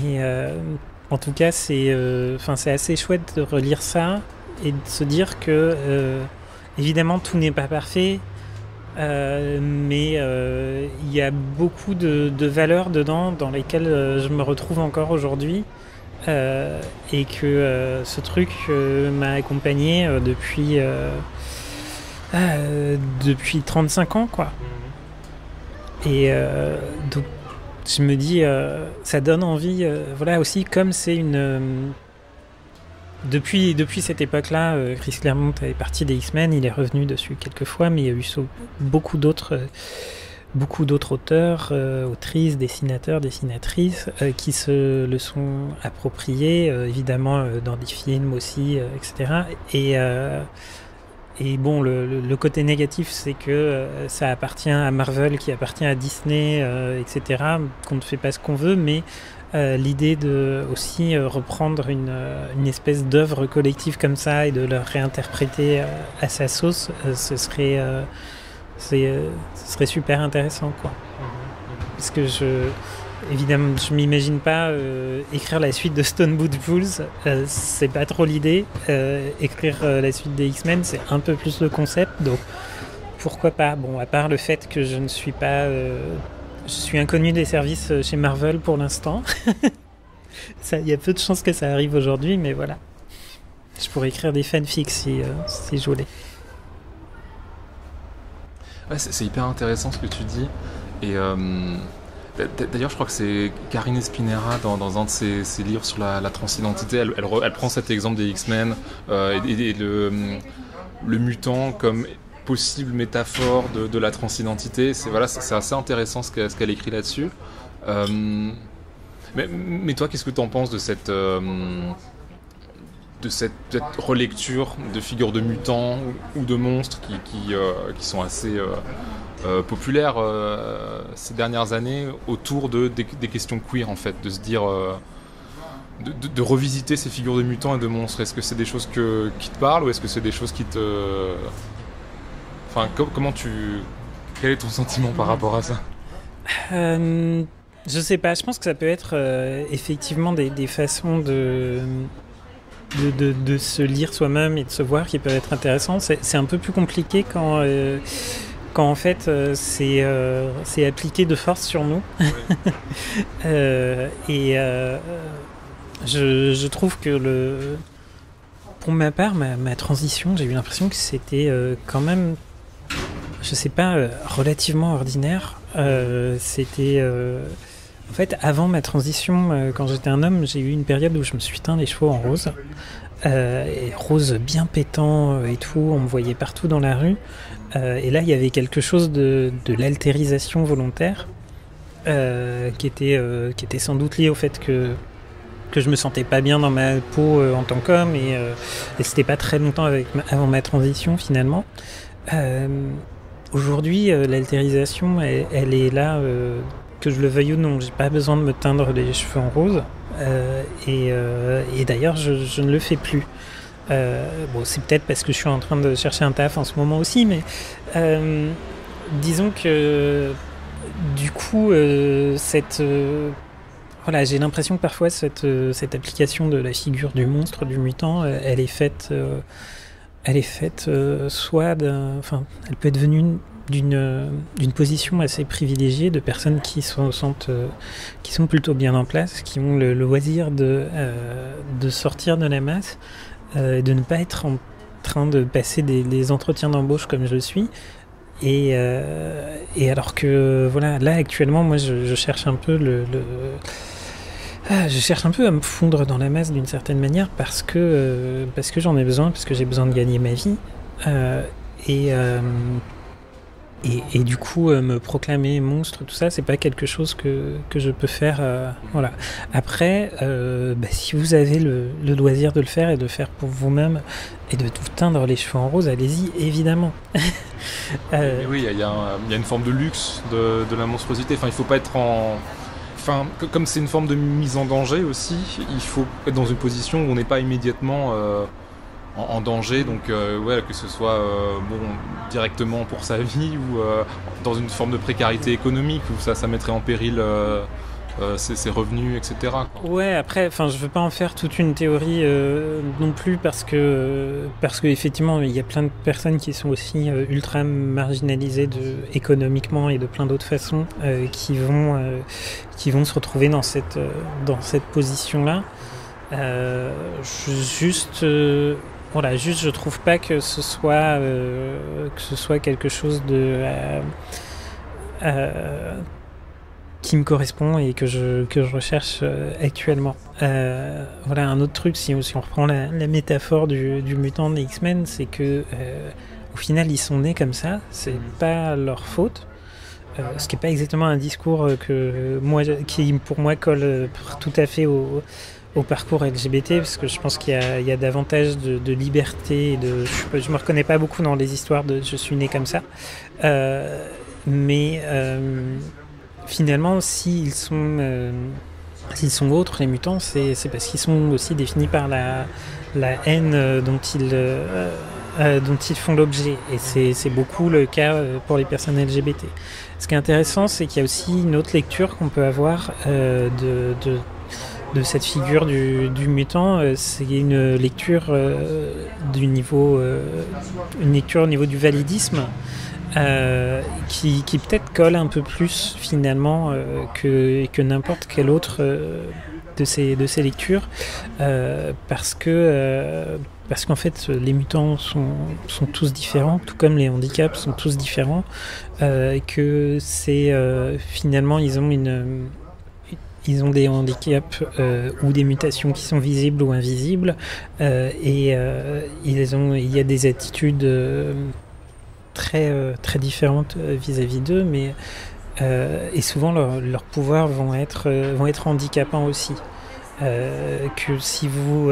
en tout cas, c'est assez chouette de relire ça et de se dire que évidemment tout n'est pas parfait, mais il y a beaucoup de valeurs dedans dans lesquelles je me retrouve encore aujourd'hui. Et que ce truc m'a accompagné depuis 35 ans, quoi. Et donc je me dis, ça donne envie, voilà, aussi, comme c'est une... Depuis cette époque-là, Chris Claremont est parti des X-Men, il est revenu dessus quelques fois, mais il y a eu beaucoup d'autres auteurs, autrices, dessinateurs, dessinatrices qui se le sont appropriés, évidemment dans des films aussi, etc. Et bon, le côté négatif, c'est que ça appartient à Marvel, qui appartient à Disney, etc., qu'on ne fait pas ce qu'on veut, mais l'idée de aussi reprendre une espèce d'œuvre collective comme ça et de la réinterpréter à sa sauce, ce serait super intéressant, quoi. Parce que évidemment, je m'imagine pas écrire la suite de Stone Boot Bulls, c'est pas trop l'idée. Écrire la suite des X-Men, c'est un peu plus le concept, donc pourquoi pas. Bon, à part le fait que je ne suis pas... je suis inconnu des services chez Marvel pour l'instant. Il y a peu de chances que ça arrive aujourd'hui, mais voilà. Je pourrais écrire des fanfics si je voulais. Ouais, c'est hyper intéressant ce que tu dis. Et d'ailleurs, je crois que c'est Karine Espinera dans un de ses livres sur la transidentité. Elle prend cet exemple des X-Men et le mutant comme possible métaphore de la transidentité. C'est assez intéressant ce qu'elle écrit là-dessus. Mais toi, qu'est-ce que tu en penses de cette relecture de figures de mutants ou de monstres qui sont assez populaires ces dernières années autour des questions queer, en fait, de se dire de revisiter ces figures de mutants et de monstres. Est-ce que c'est des choses qui te parlent ou est-ce que c'est des choses qui te... Enfin, quel est ton sentiment par rapport à ça? Je sais pas, je pense que ça peut être effectivement des façons de se lire soi-même et de se voir qui peuvent être intéressantes. C'est un peu plus compliqué quand en fait c'est appliqué de force sur nous. Je trouve que pour ma part, ma transition, j'ai eu l'impression que c'était quand même, je sais pas, relativement ordinaire. C'était... En fait, avant ma transition, quand j'étais un homme, j'ai eu une période où je me suis teint les cheveux en rose. Et rose bien pétant et tout, on me voyait partout dans la rue. Et là, il y avait quelque chose de l'altérisation volontaire qui était sans doute lié au fait que je me sentais pas bien dans ma peau en tant qu'homme. Et c'était pas très longtemps avant ma transition, finalement. Aujourd'hui, l'altérisation, elle est là... que je le veuille ou non, j'ai pas besoin de me teindre les cheveux en rose et d'ailleurs je ne le fais plus. Bon, c'est peut-être parce que je suis en train de chercher un taf en ce moment aussi, mais disons que du coup voilà, j'ai l'impression que parfois cette application de la figure du monstre, du mutant, elle est faite soit elle peut être venue d'une position assez privilégiée de personnes qui sont plutôt bien en place, qui ont le loisir de sortir de la masse, de ne pas être en train de passer des entretiens d'embauche comme je le suis. Et alors que voilà, là actuellement, moi je cherche un peu je cherche un peu à me fondre dans la masse d'une certaine manière parce que j'en ai besoin, parce que j'ai besoin de gagner ma vie. Et du coup, me proclamer monstre, tout ça, c'est pas quelque chose que je peux faire. Voilà. Après, si vous avez le loisir de le faire et de le faire pour vous-même et de vous teindre les cheveux en rose, allez-y, évidemment. Oui, il y a une forme de luxe de la monstruosité. Enfin, il faut pas être comme c'est une forme de mise en danger aussi, il faut être dans une position où on n'est pas immédiatement en danger, donc que ce soit directement pour sa vie ou dans une forme de précarité économique où ça mettrait en péril ses revenus, etc. quoi. Ouais, après, je veux pas en faire toute une théorie non plus parce que effectivement il y a plein de personnes qui sont aussi ultra marginalisées économiquement et de plein d'autres façons qui vont se retrouver dans cette position-là. Juste je trouve pas que ce soit quelque chose de qui me correspond et que je recherche actuellement. Un autre truc, si on reprend la métaphore du mutant des X-Men, c'est que au final ils sont nés comme ça, c'est pas leur faute. Ce qui n'est pas exactement un discours qui pour moi colle tout à fait au parcours LGBT, parce que je pense qu'il y a davantage de liberté. Je me reconnais pas beaucoup dans les histoires de je suis né comme ça. Mais finalement, s'ils sont autres, les mutants, c'est parce qu'ils sont aussi définis par la haine dont ils font l'objet. Et c'est beaucoup le cas pour les personnes LGBT. Ce qui est intéressant, c'est qu'il y a aussi une autre lecture qu'on peut avoir de cette figure du mutant. C'est une lecture une lecture au niveau du validisme, qui peut-être colle un peu plus finalement que n'importe quelle autre de ces lectures, parce qu'en fait les mutants sont tous différents, tout comme les handicaps sont tous différents, que c'est finalement ils ont des handicaps ou des mutations qui sont visibles ou invisibles, et il y a des attitudes très différentes vis-à-vis d'eux, mais et souvent leurs pouvoirs vont être handicapants aussi. Que si vous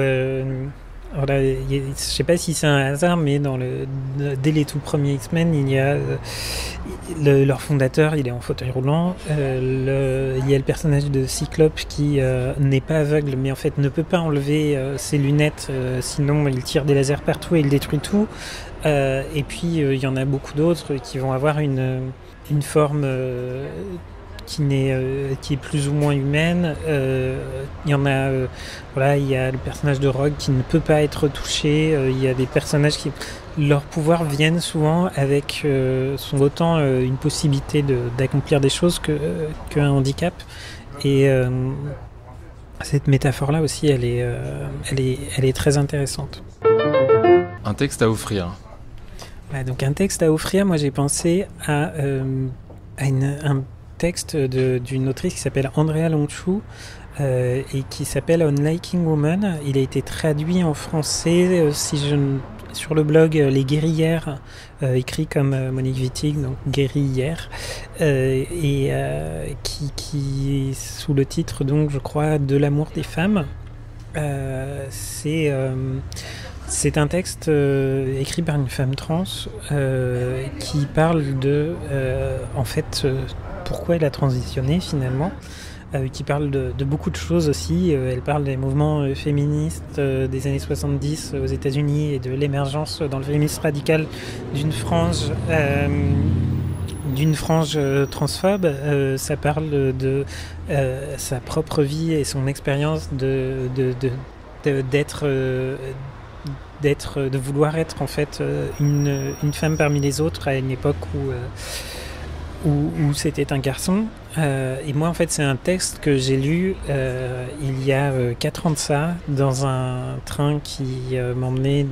voilà, je sais pas si c'est un hasard, mais dès les tout premiers X-Men, il y a leur fondateur, il est en fauteuil roulant. Il y a le personnage de Cyclope qui n'est pas aveugle, mais en fait ne peut pas enlever ses lunettes, sinon il tire des lasers partout et il détruit tout. Et puis il y en a beaucoup d'autres qui vont avoir une forme qui est plus ou moins humaine. Il y en a, voilà, il y a le personnage de Rogue qui ne peut pas être touché. Il y a des personnages qui, leurs pouvoirs viennent souvent avec, sont autant une possibilité d'accomplir des choses qu'un handicap. Et cette métaphore-là aussi, elle est très intéressante. Un texte à offrir. Ouais, donc un texte à offrir, moi j'ai pensé à un texte d'une autrice qui s'appelle Andrea Lonchou, et qui s'appelle On Liking Woman. Il a été traduit en français sur le blog Les Guerrières, écrit comme Monique Wittig, donc Guerrières, et qui sous le titre, donc je crois, De l'amour des femmes. C'est un texte écrit par une femme trans qui parle de en fait pourquoi elle a transitionné finalement, qui parle de beaucoup de choses aussi. Elle parle des mouvements féministes des années 70 aux États-Unis et de l'émergence dans le féminisme radical d'une frange transphobe. Ça parle de sa propre vie et son expérience de vouloir être en fait une femme parmi les autres à une époque où c'était un garçon. Et moi en fait c'est un texte que j'ai lu il y a 4 ans de ça, dans un train qui m'emmenait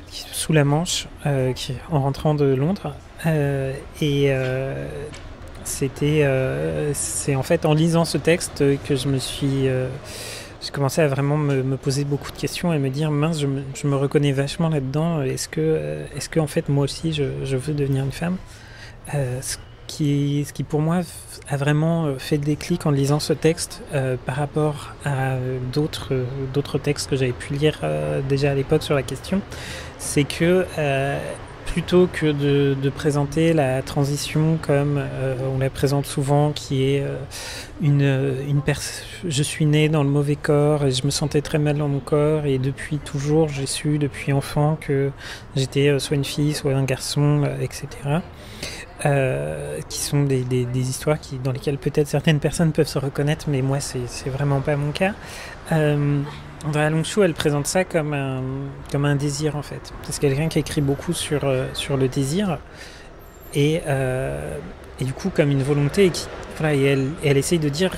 sous la Manche, en rentrant de Londres, et c'est en fait en lisant ce texte que j'ai commencé à vraiment me poser beaucoup de questions et me dire mince, je me reconnais vachement là-dedans. Est-ce que en fait moi aussi je veux devenir une femme, ce qui pour moi a vraiment fait le déclic en lisant ce texte par rapport à d'autres textes que j'avais pu lire déjà à l'époque sur la question. C'est que plutôt que de présenter la transition comme on la présente souvent, qui est je suis né dans le mauvais corps et je me sentais très mal dans mon corps, et depuis toujours j'ai su depuis enfant que j'étais soit une fille soit un garçon, etc. Qui sont des histoires dans lesquelles peut-être certaines personnes peuvent se reconnaître, mais moi c'est vraiment pas mon cas. Andrea Lonchou, elle présente ça comme un désir en fait. C'est quelqu'un qui écrit beaucoup sur le désir, et du coup comme une volonté, et elle essaye de dire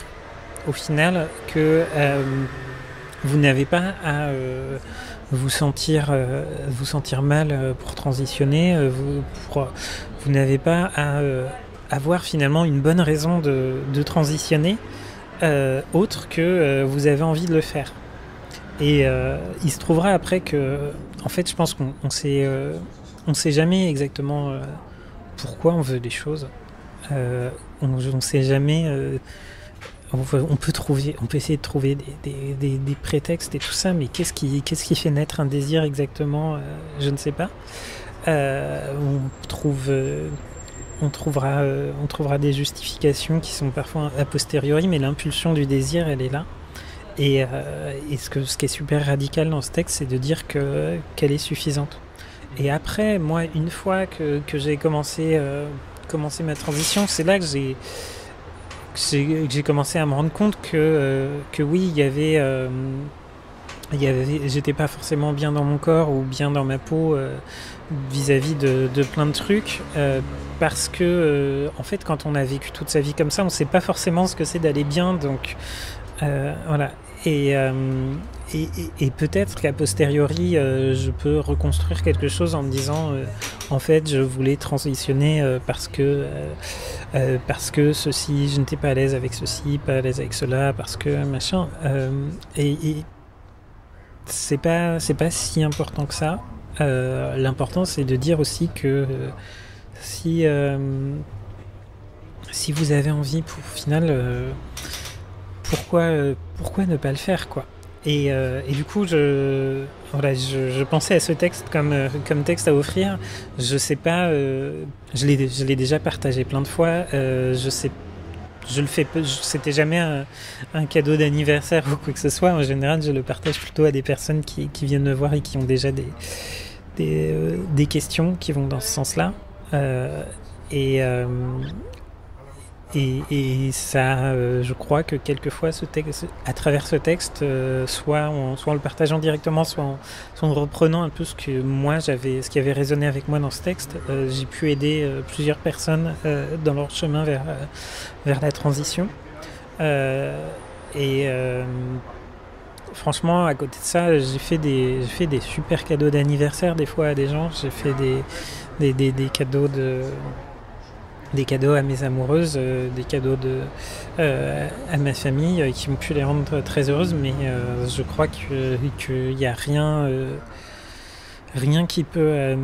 au final que vous n'avez pas à vous sentir mal pour transitionner, vous n'avez pas à avoir finalement une bonne raison de transitionner, autre que vous avez envie de le faire. Et il se trouvera après que, en fait, je pense qu'on sait jamais exactement pourquoi on veut des choses. On sait jamais. On peut essayer de trouver des prétextes et tout ça, mais qu'est-ce qui fait naître un désir exactement, je ne sais pas. On trouvera des justifications qui sont parfois a posteriori, mais l'impulsion du désir, elle est là. Et ce qui est super radical dans ce texte, c'est de dire qu'elle est suffisante. Et après, moi, une fois que j'ai commencé ma transition, c'est là que j'ai commencé à me rendre compte que oui, j'étais pas forcément bien dans mon corps ou bien dans ma peau vis-à-vis de plein de trucs, parce que en fait, quand on a vécu toute sa vie comme ça, on sait pas forcément ce que c'est d'aller bien, donc voilà. Et peut-être qu'à posteriori, je peux reconstruire quelque chose en me disant, en fait, je voulais transitionner parce que ceci, je n'étais pas à l'aise avec ceci, pas à l'aise avec cela, parce que machin. Et c'est pas si important que ça. L'important, c'est de dire aussi que si vous avez envie, au final, pourquoi ne pas le faire, quoi. Et du coup, je pensais à ce texte comme texte à offrir. Je sais pas, je l'ai déjà partagé plein de fois. Je le fais peu. C'était jamais un cadeau d'anniversaire ou quoi que ce soit. En général, je le partage plutôt à des personnes qui viennent me voir et qui ont déjà des questions qui vont dans ce sens-là. Et ça, je crois que quelquefois, à travers ce texte, soit en le partageant directement, soit en reprenant un peu ce qui avait résonné avec moi dans ce texte, j'ai pu aider plusieurs personnes dans leur chemin vers la transition. Franchement, à côté de ça, j'ai fait des super cadeaux d'anniversaire des fois à des gens. J'ai fait des cadeaux des cadeaux à mes amoureuses, des cadeaux à ma famille qui ont pu les rendre très heureuses, mais je crois qu'il n'y a rien qui peut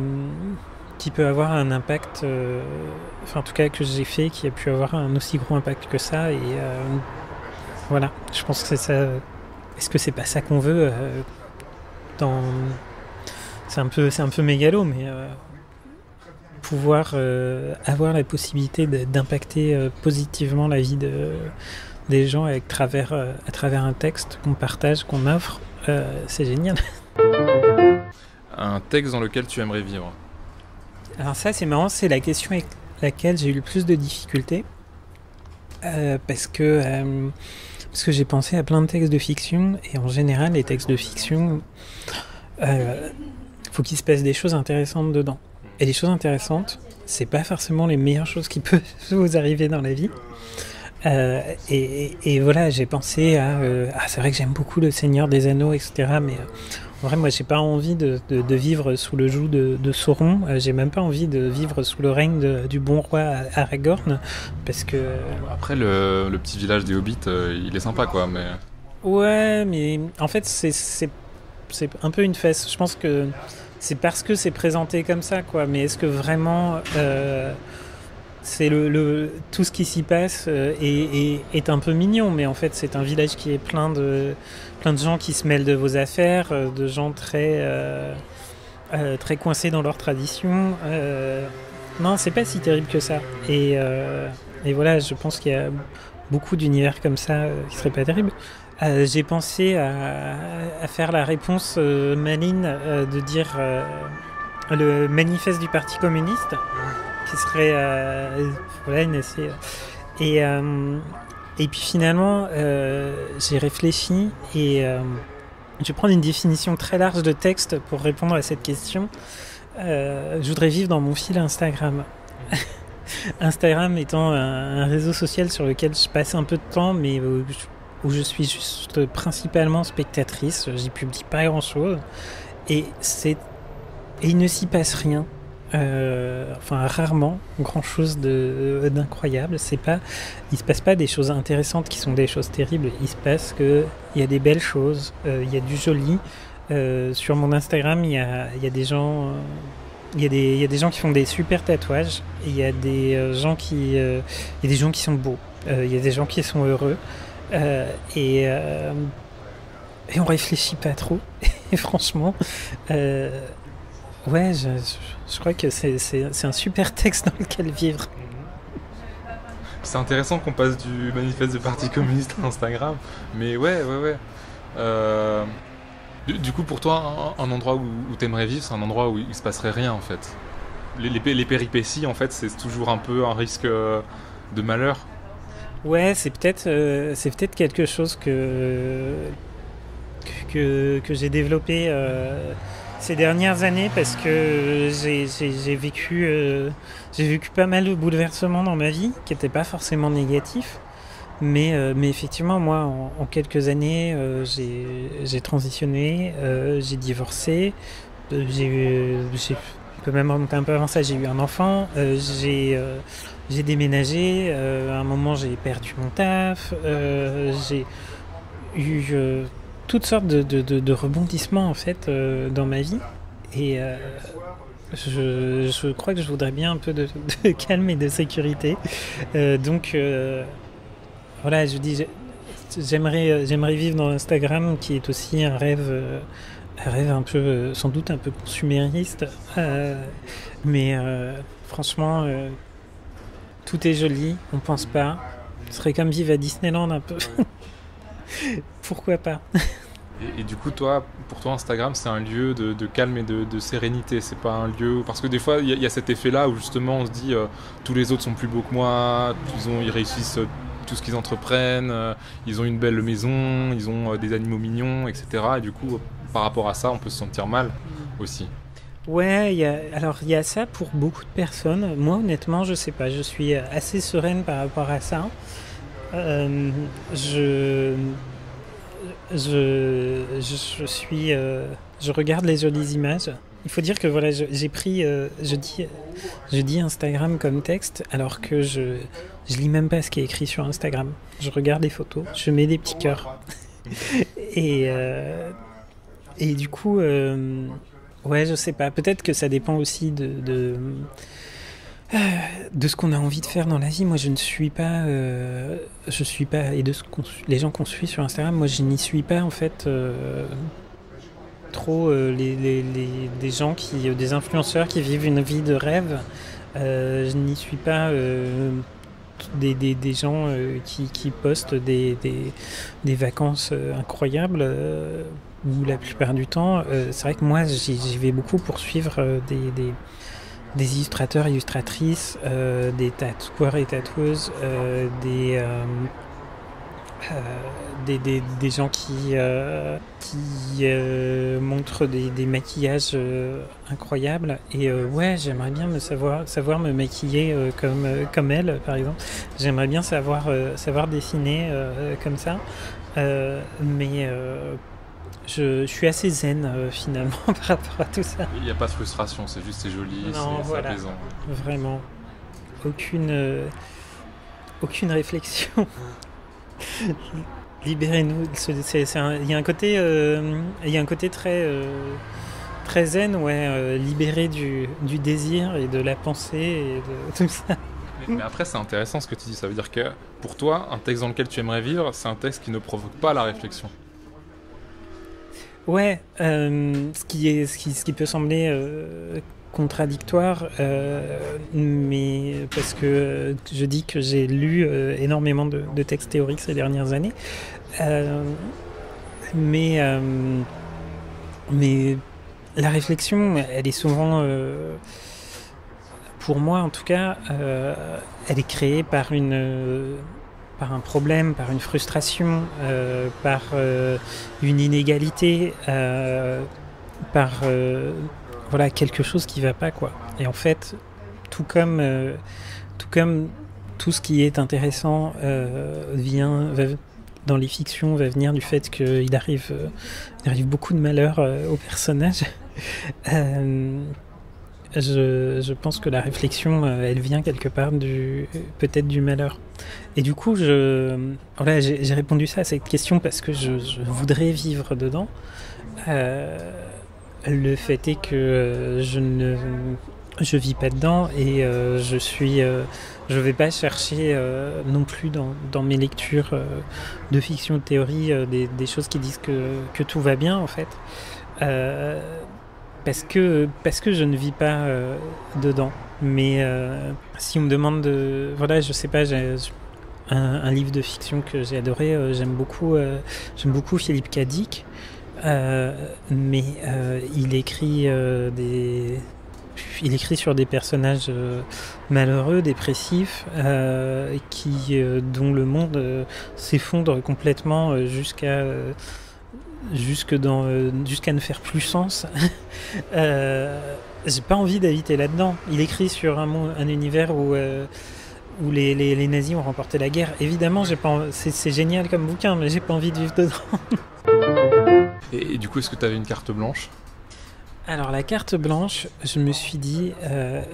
avoir un impact, en tout cas que j'ai fait, qui a pu avoir un aussi gros impact que ça. Et voilà, je pense que c'est ça. Est-ce que c'est pas ça qu'on veut c'est un peu mégalo, mais pouvoir avoir la possibilité d'impacter positivement la vie des gens à travers un texte qu'on partage, qu'on offre, c'est génial. Un texte dans lequel tu aimerais vivre? Alors ça, c'est marrant, c'est la question avec laquelle j'ai eu le plus de difficultés, parce que j'ai pensé à plein de textes de fiction, et en général, les textes de fiction, faut qu'il se passe des choses intéressantes dedans. Et les choses intéressantes, c'est pas forcément les meilleures choses qui peuvent vous arriver dans la vie. Et voilà, j'ai pensé à... c'est vrai que j'aime beaucoup Le Seigneur des Anneaux, etc. Mais en vrai, moi, j'ai pas envie de vivre sous le joug de Sauron. J'ai même pas envie de vivre sous le règne du bon roi Aragorn. Parce que... Après, le petit village des Hobbits, il est sympa, quoi. Mais... Ouais, mais en fait, c'est un peu une fesse. Je pense que... C'est parce que c'est présenté comme ça, quoi. Mais est-ce que vraiment c'est tout ce qui s'y passe est un peu mignon, mais en fait c'est un village qui est plein de gens qui se mêlent de vos affaires, de gens très coincés dans leur tradition. Non, c'est pas si terrible que ça. Et voilà, je pense qu'il y a beaucoup d'univers comme ça qui seraient pas terribles. J'ai pensé à faire la réponse maligne de dire le manifeste du Parti communiste, qui serait voilà, une assez... Et puis finalement, j'ai réfléchi et je vais prendre une définition très large de texte pour répondre à cette question. Je voudrais vivre dans mon fil Instagram. Instagram étant un réseau social sur lequel je passe un peu de temps, mais où je suis juste principalement spectatrice, j'y publie pas grand chose, et il ne s'y passe rien, rarement grand chose d'incroyable. Il se passe pas des choses intéressantes qui sont des choses terribles, il se passe que il y a des belles choses, il y a du joli. Sur mon Instagram, il y a des gens. Il y a des gens qui font des super tatouages, et il y a des gens qui sont beaux, il y a des gens qui sont heureux. Et on réfléchit pas trop. Et franchement, ouais, je crois que c'est un super texte dans lequel vivre. C'est intéressant qu'on passe du manifeste du Parti communiste à Instagram, mais ouais. Du coup, pour toi, un endroit où t'aimerais vivre, c'est un endroit où il se passerait rien en fait. Les péripéties, en fait, c'est toujours un peu un risque de malheur. Ouais, c'est peut-être quelque chose que j'ai développé ces dernières années parce que j'ai vécu pas mal de bouleversements dans ma vie qui n'étaient pas forcément négatifs. Mais effectivement, moi, en quelques années, j'ai transitionné, j'ai divorcé, je peux même remonter un peu avant ça, j'ai eu un enfant, j'ai déménagé, à un moment j'ai perdu mon taf, j'ai eu toutes sortes de rebondissements en fait dans ma vie. Et je crois que je voudrais bien un peu de calme et de sécurité. Donc voilà, je dis, j'aimerais vivre dans Instagram, qui est aussi un rêve un peu, sans doute un peu consumériste. Mais franchement, tout est joli, on pense pas. Ce serait comme vivre à Disneyland un peu. Pourquoi pas? Et du coup, toi, pour toi, Instagram, c'est un lieu de calme et de sérénité. C'est pas un lieu... Parce que des fois, il y a cet effet-là où justement on se dit tous les autres sont plus beaux que moi, ils réussissent tout ce qu'ils entreprennent, ils ont une belle maison, ils ont des animaux mignons, etc. Et du coup, par rapport à ça, on peut se sentir mal aussi. Ouais, il y a ça pour beaucoup de personnes. Moi, honnêtement, je sais pas. Je suis assez sereine par rapport à ça. Je regarde les jolies images. Il faut dire que voilà, j'ai pris, je dis Instagram comme texte, alors que je lis même pas ce qui est écrit sur Instagram. Je regarde les photos, je mets des petits cœurs. Et du coup, ouais, je sais pas. Peut-être que ça dépend aussi de ce qu'on a envie de faire dans la vie. Moi, je suis pas, et de les gens qu'on suit sur Instagram, moi, je n'y suis pas en fait trop des gens des influenceurs qui vivent une vie de rêve. Je n'y suis pas des gens qui postent des vacances incroyables. Où la plupart du temps, c'est vrai que moi, j'y vais beaucoup pour suivre des illustrateurs, illustratrices, des tatoueurs et tatoueuses, des gens qui montrent des maquillages incroyables. Et ouais, j'aimerais bien savoir me maquiller comme elle, par exemple. J'aimerais bien savoir dessiner comme ça. Mais je suis assez zen finalement par rapport à tout ça. Il n'y a pas de frustration, c'est joli, c'est apaisant. Vraiment. Aucune réflexion. Libérez-nous. Il y a un côté très zen, ouais, libéré du désir et de la pensée et de tout ça. Mais après, c'est intéressant ce que tu dis. Ça veut dire que pour toi, un texte dans lequel tu aimerais vivre, c'est un texte qui ne provoque pas la réflexion. Ouais, ce qui peut sembler contradictoire, mais parce que je dis que j'ai lu énormément de textes théoriques ces dernières années, mais la réflexion, elle est souvent, pour moi en tout cas, elle est créée par un problème, par une frustration, par une inégalité, par voilà, quelque chose qui va pas, quoi. Et en fait, tout comme tout ce qui est intéressant dans les fictions va venir du fait qu'il arrive beaucoup de malheurs aux personnages. Je pense que la réflexion, elle vient quelque part peut-être du malheur. Et du coup, voilà, j'ai répondu ça à cette question parce que je voudrais vivre dedans. Le fait est que je je vis pas dedans et je vais pas chercher non plus dans mes lectures de fiction, de théorie, des choses qui disent que tout va bien en fait. Parce que je ne vis pas dedans. Mais si on me demande voilà, je sais pas, j'ai un livre de fiction que j'ai adoré, j'aime beaucoup Philippe K. Dick, mais il écrit sur des personnages malheureux, dépressifs, dont le monde s'effondre complètement jusqu'à ne faire plus sens. J'ai pas envie d'habiter là-dedans. Il écrit sur un univers où les nazis ont remporté la guerre. Évidemment, c'est génial comme bouquin, mais j'ai pas envie de vivre dedans. Et du coup, est-ce que tu avais une carte blanche ? Alors la carte blanche, je me suis dit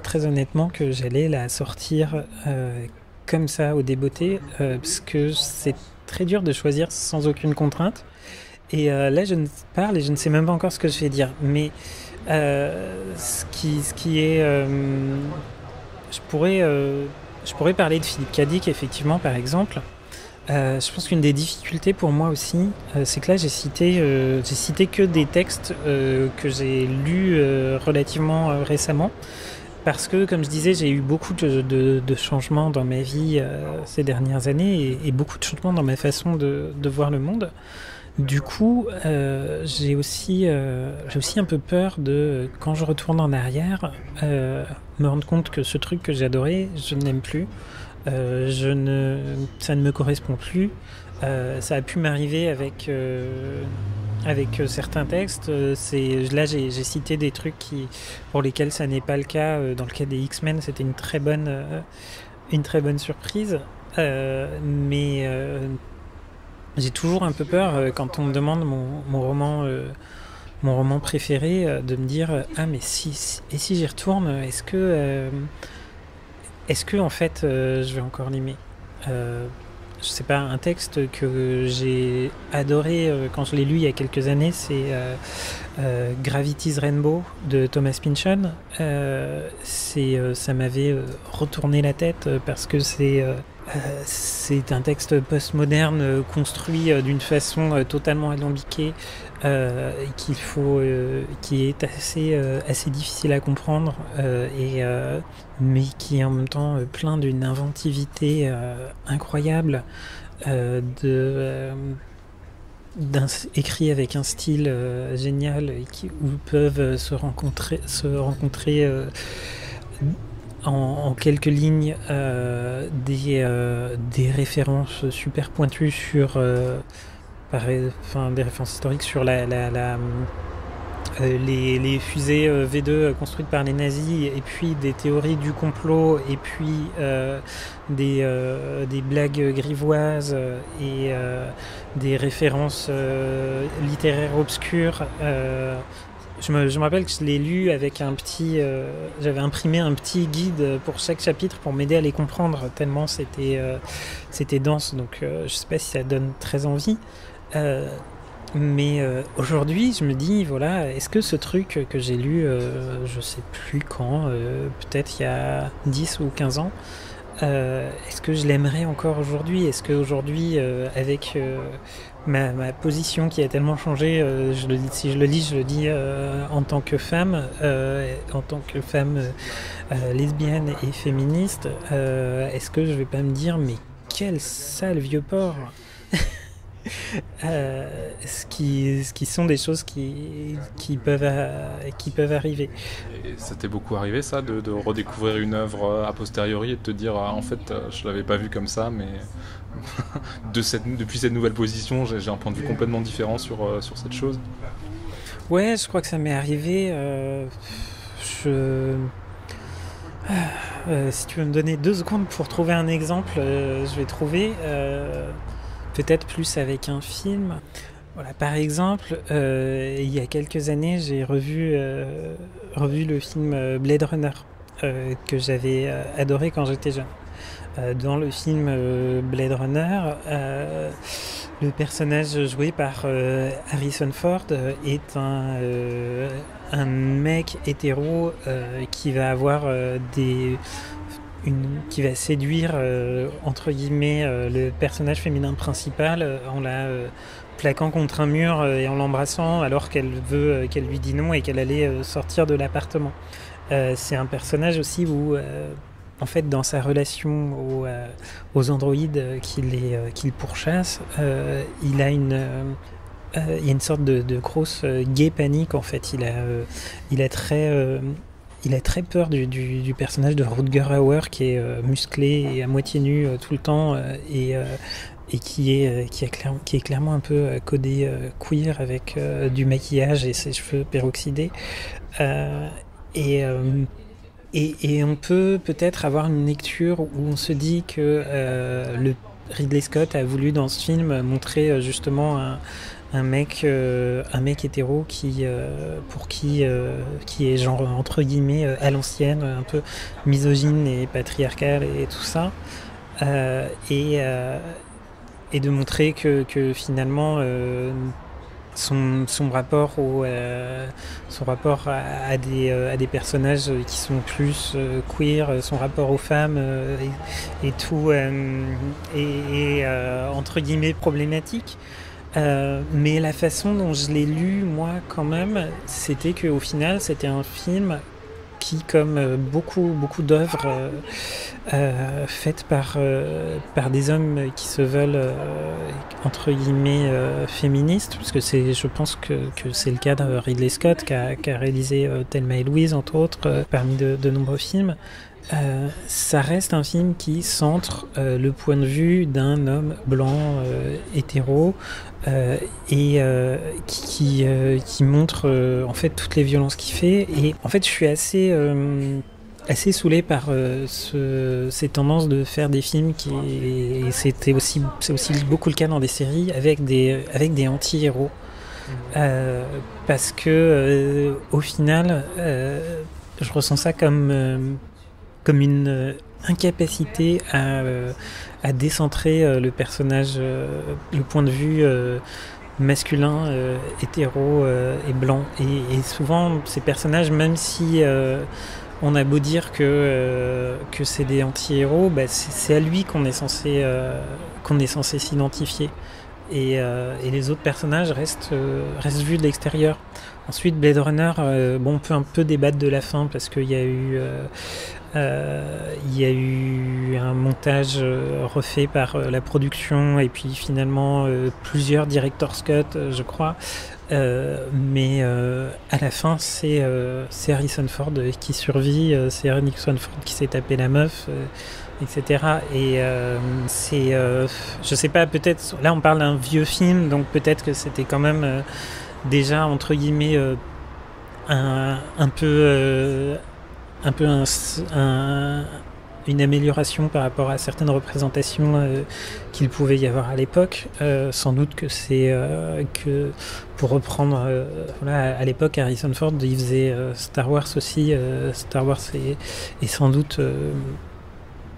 très honnêtement que j'allais la sortir comme ça au débeauté, parce que c'est très dur de choisir sans aucune contrainte. Et là, je ne parle et je ne sais même pas encore ce que je vais dire. Mais ce qui est... je pourrais parler de Philippe K. Dick, effectivement, par exemple. Je pense qu'une des difficultés pour moi aussi, c'est que là, j'ai cité que des textes que j'ai lus relativement récemment. Parce que, comme je disais, j'ai eu beaucoup de changements dans ma vie ces dernières années et beaucoup de changements dans ma façon de voir le monde. Du coup, j'ai aussi un peu peur de, quand je retourne en arrière, me rendre compte que ce truc que j'adorais, je ne l'aime plus. Ça ne me correspond plus. Ça a pu m'arriver avec certains textes. Là, j'ai cité des trucs pour lesquels ça n'est pas le cas. Dans le cas des X-Men, c'était une très bonne surprise. Mais j'ai toujours un peu peur quand on me demande mon roman préféré, de me dire ah mais si j'y retourne, est-ce que en fait je vais encore l'aimer. Je sais pas, un texte que j'ai adoré quand je l'ai lu il y a quelques années, c'est Gravity's Rainbow de Thomas Pynchon. Ça m'avait retourné la tête parce que c'est un texte postmoderne construit d'une façon totalement alambiquée qui est assez difficile à comprendre mais qui est en même temps plein d'une inventivité incroyable, écrit avec un style génial où peuvent se rencontrer en quelques lignes des références super pointues sur des références historiques sur les fusées V2 construites par les nazis, et puis des théories du complot, et puis des blagues grivoises et des références littéraires obscures. Je me rappelle que je l'ai lu avec j'avais imprimé un petit guide pour chaque chapitre pour m'aider à les comprendre, tellement c'était dense, donc je sais pas si ça donne très envie. Mais aujourd'hui, je me dis, voilà, est-ce que ce truc que j'ai lu, je sais plus quand, peut-être il y a 10 ou 15 ans, est-ce que je l'aimerais encore aujourd'hui ? Est-ce qu'aujourd'hui, avec ma position qui a tellement changé, si je le lis, je le dis en tant que femme lesbienne et féministe, est-ce que je vais pas me dire, mais quel sale vieux porc ? Ce qui sont des choses qui peuvent arriver. Et ça t'est beaucoup arrivé, ça, de redécouvrir une œuvre a posteriori et de te dire en fait je l'avais pas vue comme ça, mais depuis cette nouvelle position j'ai un point de vue complètement différent sur cette chose. Ouais, je crois que ça m'est arrivé. Si tu veux me donner 2 secondes pour trouver un exemple, je vais trouver. Peut-être plus avec un film. Voilà, par exemple, il y a quelques années, j'ai revu le film Blade Runner, que j'avais adoré quand j'étais jeune. Dans le film Blade Runner, Le personnage joué par Harrison Ford est un mec hétéro qui va avoir qui va séduire entre guillemets le personnage féminin principal en la plaquant contre un mur et en l'embrassant alors qu'elle lui dit non et qu'elle allait sortir de l'appartement. C'est un personnage aussi où en fait, dans sa relation aux androïdes qu'il pourchasse, il y a une sorte de grosse gay panique en fait. Il a très peur du personnage de Rutger Hauer qui est musclé et à moitié nu tout le temps et qui est clairement un peu codé queer avec du maquillage et ses cheveux peroxydés. Et on peut peut-être avoir une lecture où on se dit que Ridley Scott a voulu dans ce film montrer justement un mec hétéro qui est genre entre guillemets à l'ancienne, un peu misogyne et patriarcal et tout ça, et de montrer que finalement son rapport à des personnages qui sont plus queer, son rapport aux femmes et tout entre guillemets problématique. Mais la façon dont je l'ai lu moi quand même, c'était qu'au final c'était un film qui, comme beaucoup d'œuvres faites par des hommes qui se veulent entre guillemets féministes, parce que je pense que c'est le cas de Ridley Scott qui a réalisé Thelma et Louise entre autres parmi de nombreux films. Ça reste un film qui centre le point de vue d'un homme blanc hétéro et qui montre en fait toutes les violences qu'il fait. Et en fait, je suis assez saoulé par ces tendances de faire des films et c'est aussi beaucoup le cas dans des séries avec des anti-héros. Parce que au final, je ressens ça comme une incapacité à décentrer le personnage, le point de vue masculin, hétéro et blanc. Et souvent, ces personnages, même si on a beau dire que c'est des anti-héros, bah c'est à lui qu'on est censé s'identifier. Et les autres personnages restent vus de l'extérieur. Ensuite, Blade Runner, on peut un peu débattre de la fin parce qu'il y a eu un montage refait par la production et puis finalement plusieurs director's cut, je crois. Mais à la fin, c'est Harrison Ford qui survit, c'est Harrison Ford qui s'est tapé la meuf. Etc. Et je sais pas, peut-être, là on parle d'un vieux film, donc peut-être que c'était quand même déjà entre guillemets une amélioration par rapport à certaines représentations qu'il pouvait y avoir à l'époque. Sans doute que c'est que pour reprendre, à l'époque Harrison Ford il faisait Star Wars aussi. Star Wars est sans doute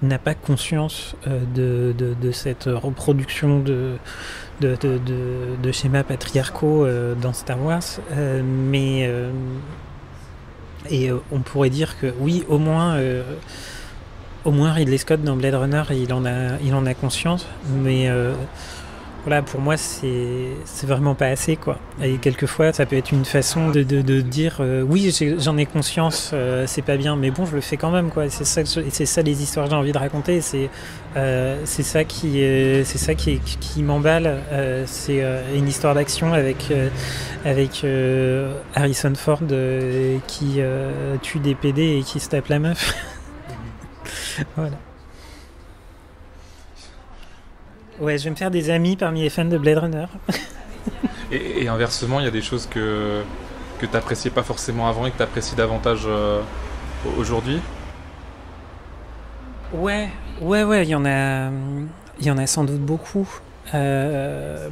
n'a pas conscience de cette reproduction de schémas patriarcaux dans Star Wars, mais on pourrait dire que oui, au moins Ridley Scott dans Blade Runner il en a conscience, mais voilà, pour moi c'est vraiment pas assez quoi. Et quelquefois ça peut être une façon de dire oui j'en ai conscience, c'est pas bien, mais bon je le fais quand même quoi. C'est ça les histoires que j'ai envie de raconter. C'est ça qui m'emballe. C'est une histoire d'action avec Harrison Ford qui tue des PD et qui se tape la meuf. Voilà. Ouais, je vais me faire des amis parmi les fans de Blade Runner. Et inversement, il y a des choses que tu n'appréciais pas forcément avant et que tu apprécies davantage aujourd'hui ? Ouais, il y en a sans doute beaucoup. C'est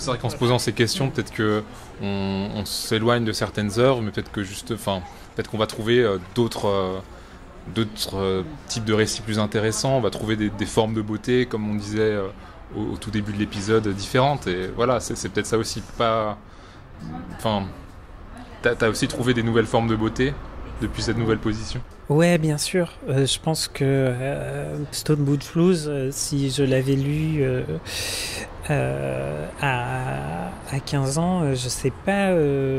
vrai qu'en se posant ces questions, peut-être qu'on s'éloigne de certaines œuvres, mais peut-être qu'on va trouver d'autres types de récits plus intéressants. On va trouver des formes de beauté, comme on disait au tout début de l'épisode différentes. Et voilà, c'est peut-être ça aussi. Enfin, t'as aussi trouvé des nouvelles formes de beauté depuis cette nouvelle position. Ouais, bien sûr. Je pense que Stone Butch Blues, si je l'avais lu à 15 ans, je sais pas,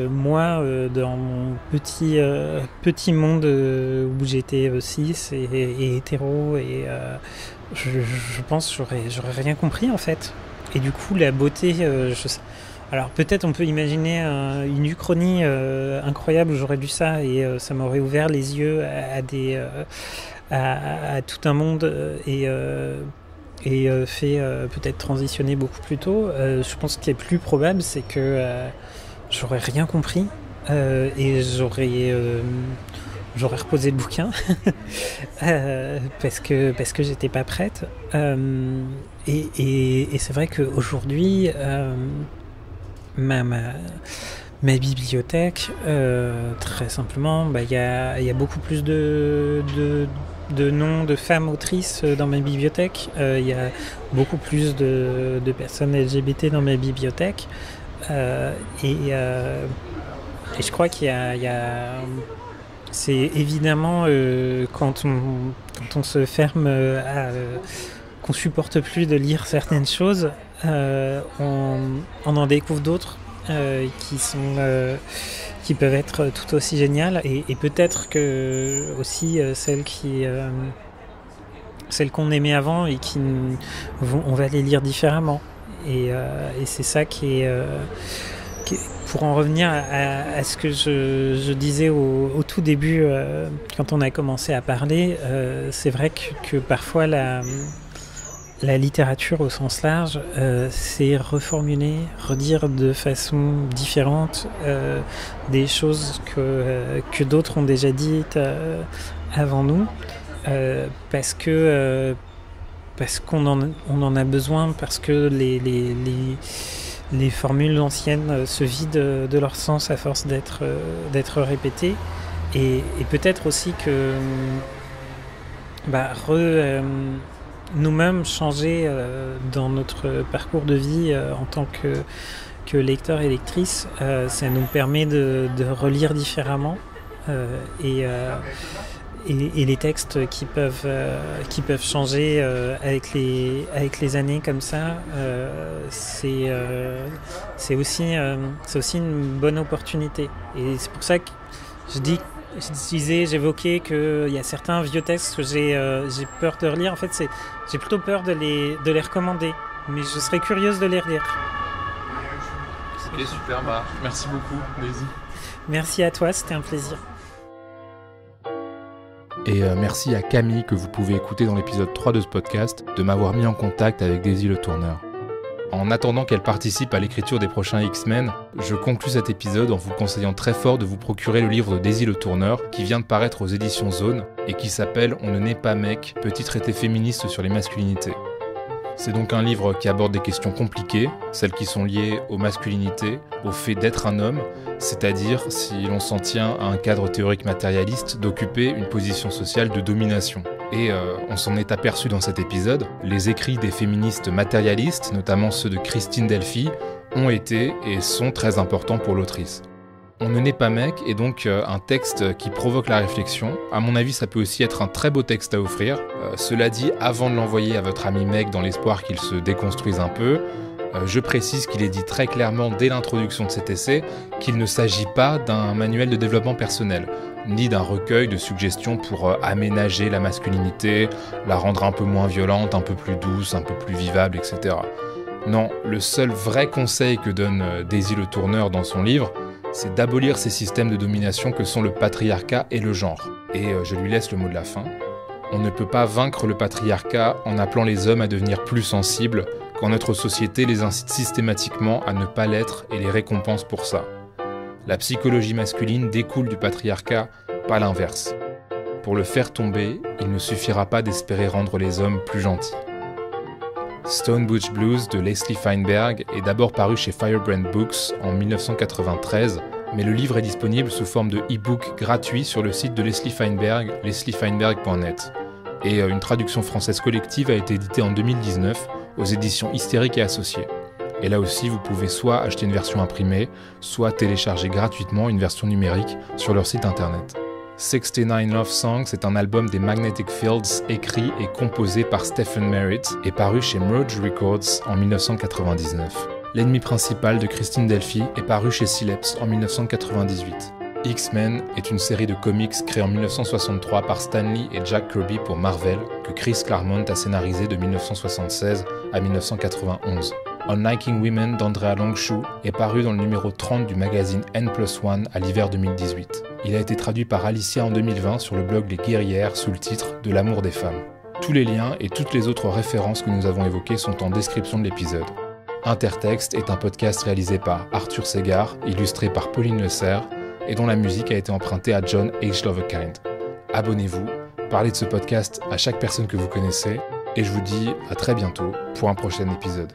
moi, dans mon petit monde où j'étais cis et hétéro, et je pense que j'aurais rien compris en fait. Et du coup, la beauté, alors peut-être on peut imaginer une uchronie incroyable où j'aurais lu ça et ça m'aurait ouvert les yeux à tout un monde et fait peut-être transitionner beaucoup plus tôt. Je pense que ce qui est plus probable, c'est que j'aurais rien compris et j'aurais reposé le bouquin parce que j'étais pas prête. Et c'est vrai qu'aujourd'hui, ma bibliothèque, très simplement, il y a beaucoup plus de noms de femmes autrices dans ma bibliothèque. Il y a beaucoup plus de personnes LGBT dans ma bibliothèque. Et je crois qu'il y a c'est évidemment quand on se ferme qu'on supporte plus de lire certaines choses, on en découvre d'autres qui peuvent être tout aussi géniales et peut-être que aussi celles qu'on aimait avant et on va les lire différemment et c'est ça qui est pour en revenir à ce que je disais au tout début quand on a commencé à parler, c'est vrai que parfois la littérature au sens large, c'est reformuler, redire de façon différente des choses que d'autres ont déjà dites avant nous, parce qu'on en a besoin, parce que les formules anciennes se vident de leur sens à force d'être répétées, et peut-être aussi que nous-mêmes changer dans notre parcours de vie en tant que lecteur et lectrice, ça nous permet de relire différemment et les textes qui peuvent changer avec les années comme ça, c'est aussi une bonne opportunité. Et c'est pour ça que j'évoquais qu'il y a certains vieux textes que j'ai peur de relire. En fait, j'ai plutôt peur de les recommander, mais je serais curieuse de les relire. Ok, super, merci beaucoup, Daisy. Merci à toi, c'était un plaisir. Et merci à Camille, que vous pouvez écouter dans l'épisode 3 de ce podcast, de m'avoir mis en contact avec Daisy Le Tourneur. En attendant qu'elle participe à l'écriture des prochains X-Men, je conclus cet épisode en vous conseillant très fort de vous procurer le livre de Daisy Le Tourneur qui vient de paraître aux éditions Zone et qui s'appelle « On ne naît pas mec, petit traité féministe sur les masculinités ». C'est donc un livre qui aborde des questions compliquées, celles qui sont liées aux masculinités, au fait d'être un homme, c'est-à-dire, si l'on s'en tient à un cadre théorique matérialiste, d'occuper une position sociale de domination. Et on s'en est aperçu dans cet épisode, les écrits des féministes matérialistes, notamment ceux de Christine Delphi, ont été et sont très importants pour l'autrice. On ne naît pas mec est donc un texte qui provoque la réflexion. À mon avis, ça peut aussi être un très beau texte à offrir. Cela dit, avant de l'envoyer à votre ami mec dans l'espoir qu'il se déconstruise un peu, je précise qu'il est dit très clairement dès l'introduction de cet essai qu'il ne s'agit pas d'un manuel de développement personnel, ni d'un recueil de suggestions pour aménager la masculinité, la rendre un peu moins violente, un peu plus douce, un peu plus vivable, etc. Non, le seul vrai conseil que donne Daisy Le Tourneur dans son livre, c'est d'abolir ces systèmes de domination que sont le patriarcat et le genre. Et je lui laisse le mot de la fin. On ne peut pas vaincre le patriarcat en appelant les hommes à devenir plus sensibles, quand notre société les incite systématiquement à ne pas l'être et les récompense pour ça. La psychologie masculine découle du patriarcat, pas l'inverse. Pour le faire tomber, il ne suffira pas d'espérer rendre les hommes plus gentils. Stone Butch Blues de Leslie Feinberg est d'abord paru chez Firebrand Books en 1993, mais le livre est disponible sous forme de e-book gratuit sur le site de Leslie Feinberg, lesliefeinberg.net. Et une traduction française collective a été éditée en 2019 aux éditions Hystérique et Associés. Et là aussi, vous pouvez soit acheter une version imprimée, soit télécharger gratuitement une version numérique sur leur site internet. 69 Love Songs est un album des Magnetic Fields écrit et composé par Stephen Merritt et paru chez Merge Records en 1999. L'ennemi principal de Christine Delphi est paru chez Sileps en 1998. X-Men est une série de comics créée en 1963 par Stan Lee et Jack Kirby pour Marvel que Chris Claremont a scénarisé de 1976 à 1991. Unliking Women d'Andrea Longshu est paru dans le numéro 30 du magazine N+1 à l'hiver 2018. Il a été traduit par Alicia en 2020 sur le blog Les Guerrières sous le titre « De l'amour des femmes ». Tous les liens et toutes les autres références que nous avons évoquées sont en description de l'épisode. Intertexte est un podcast réalisé par Arthur Segar, illustré par Pauline Le Serre et dont la musique a été empruntée à John H. Loverkind. Abonnez-vous, parlez de ce podcast à chaque personne que vous connaissez et je vous dis à très bientôt pour un prochain épisode.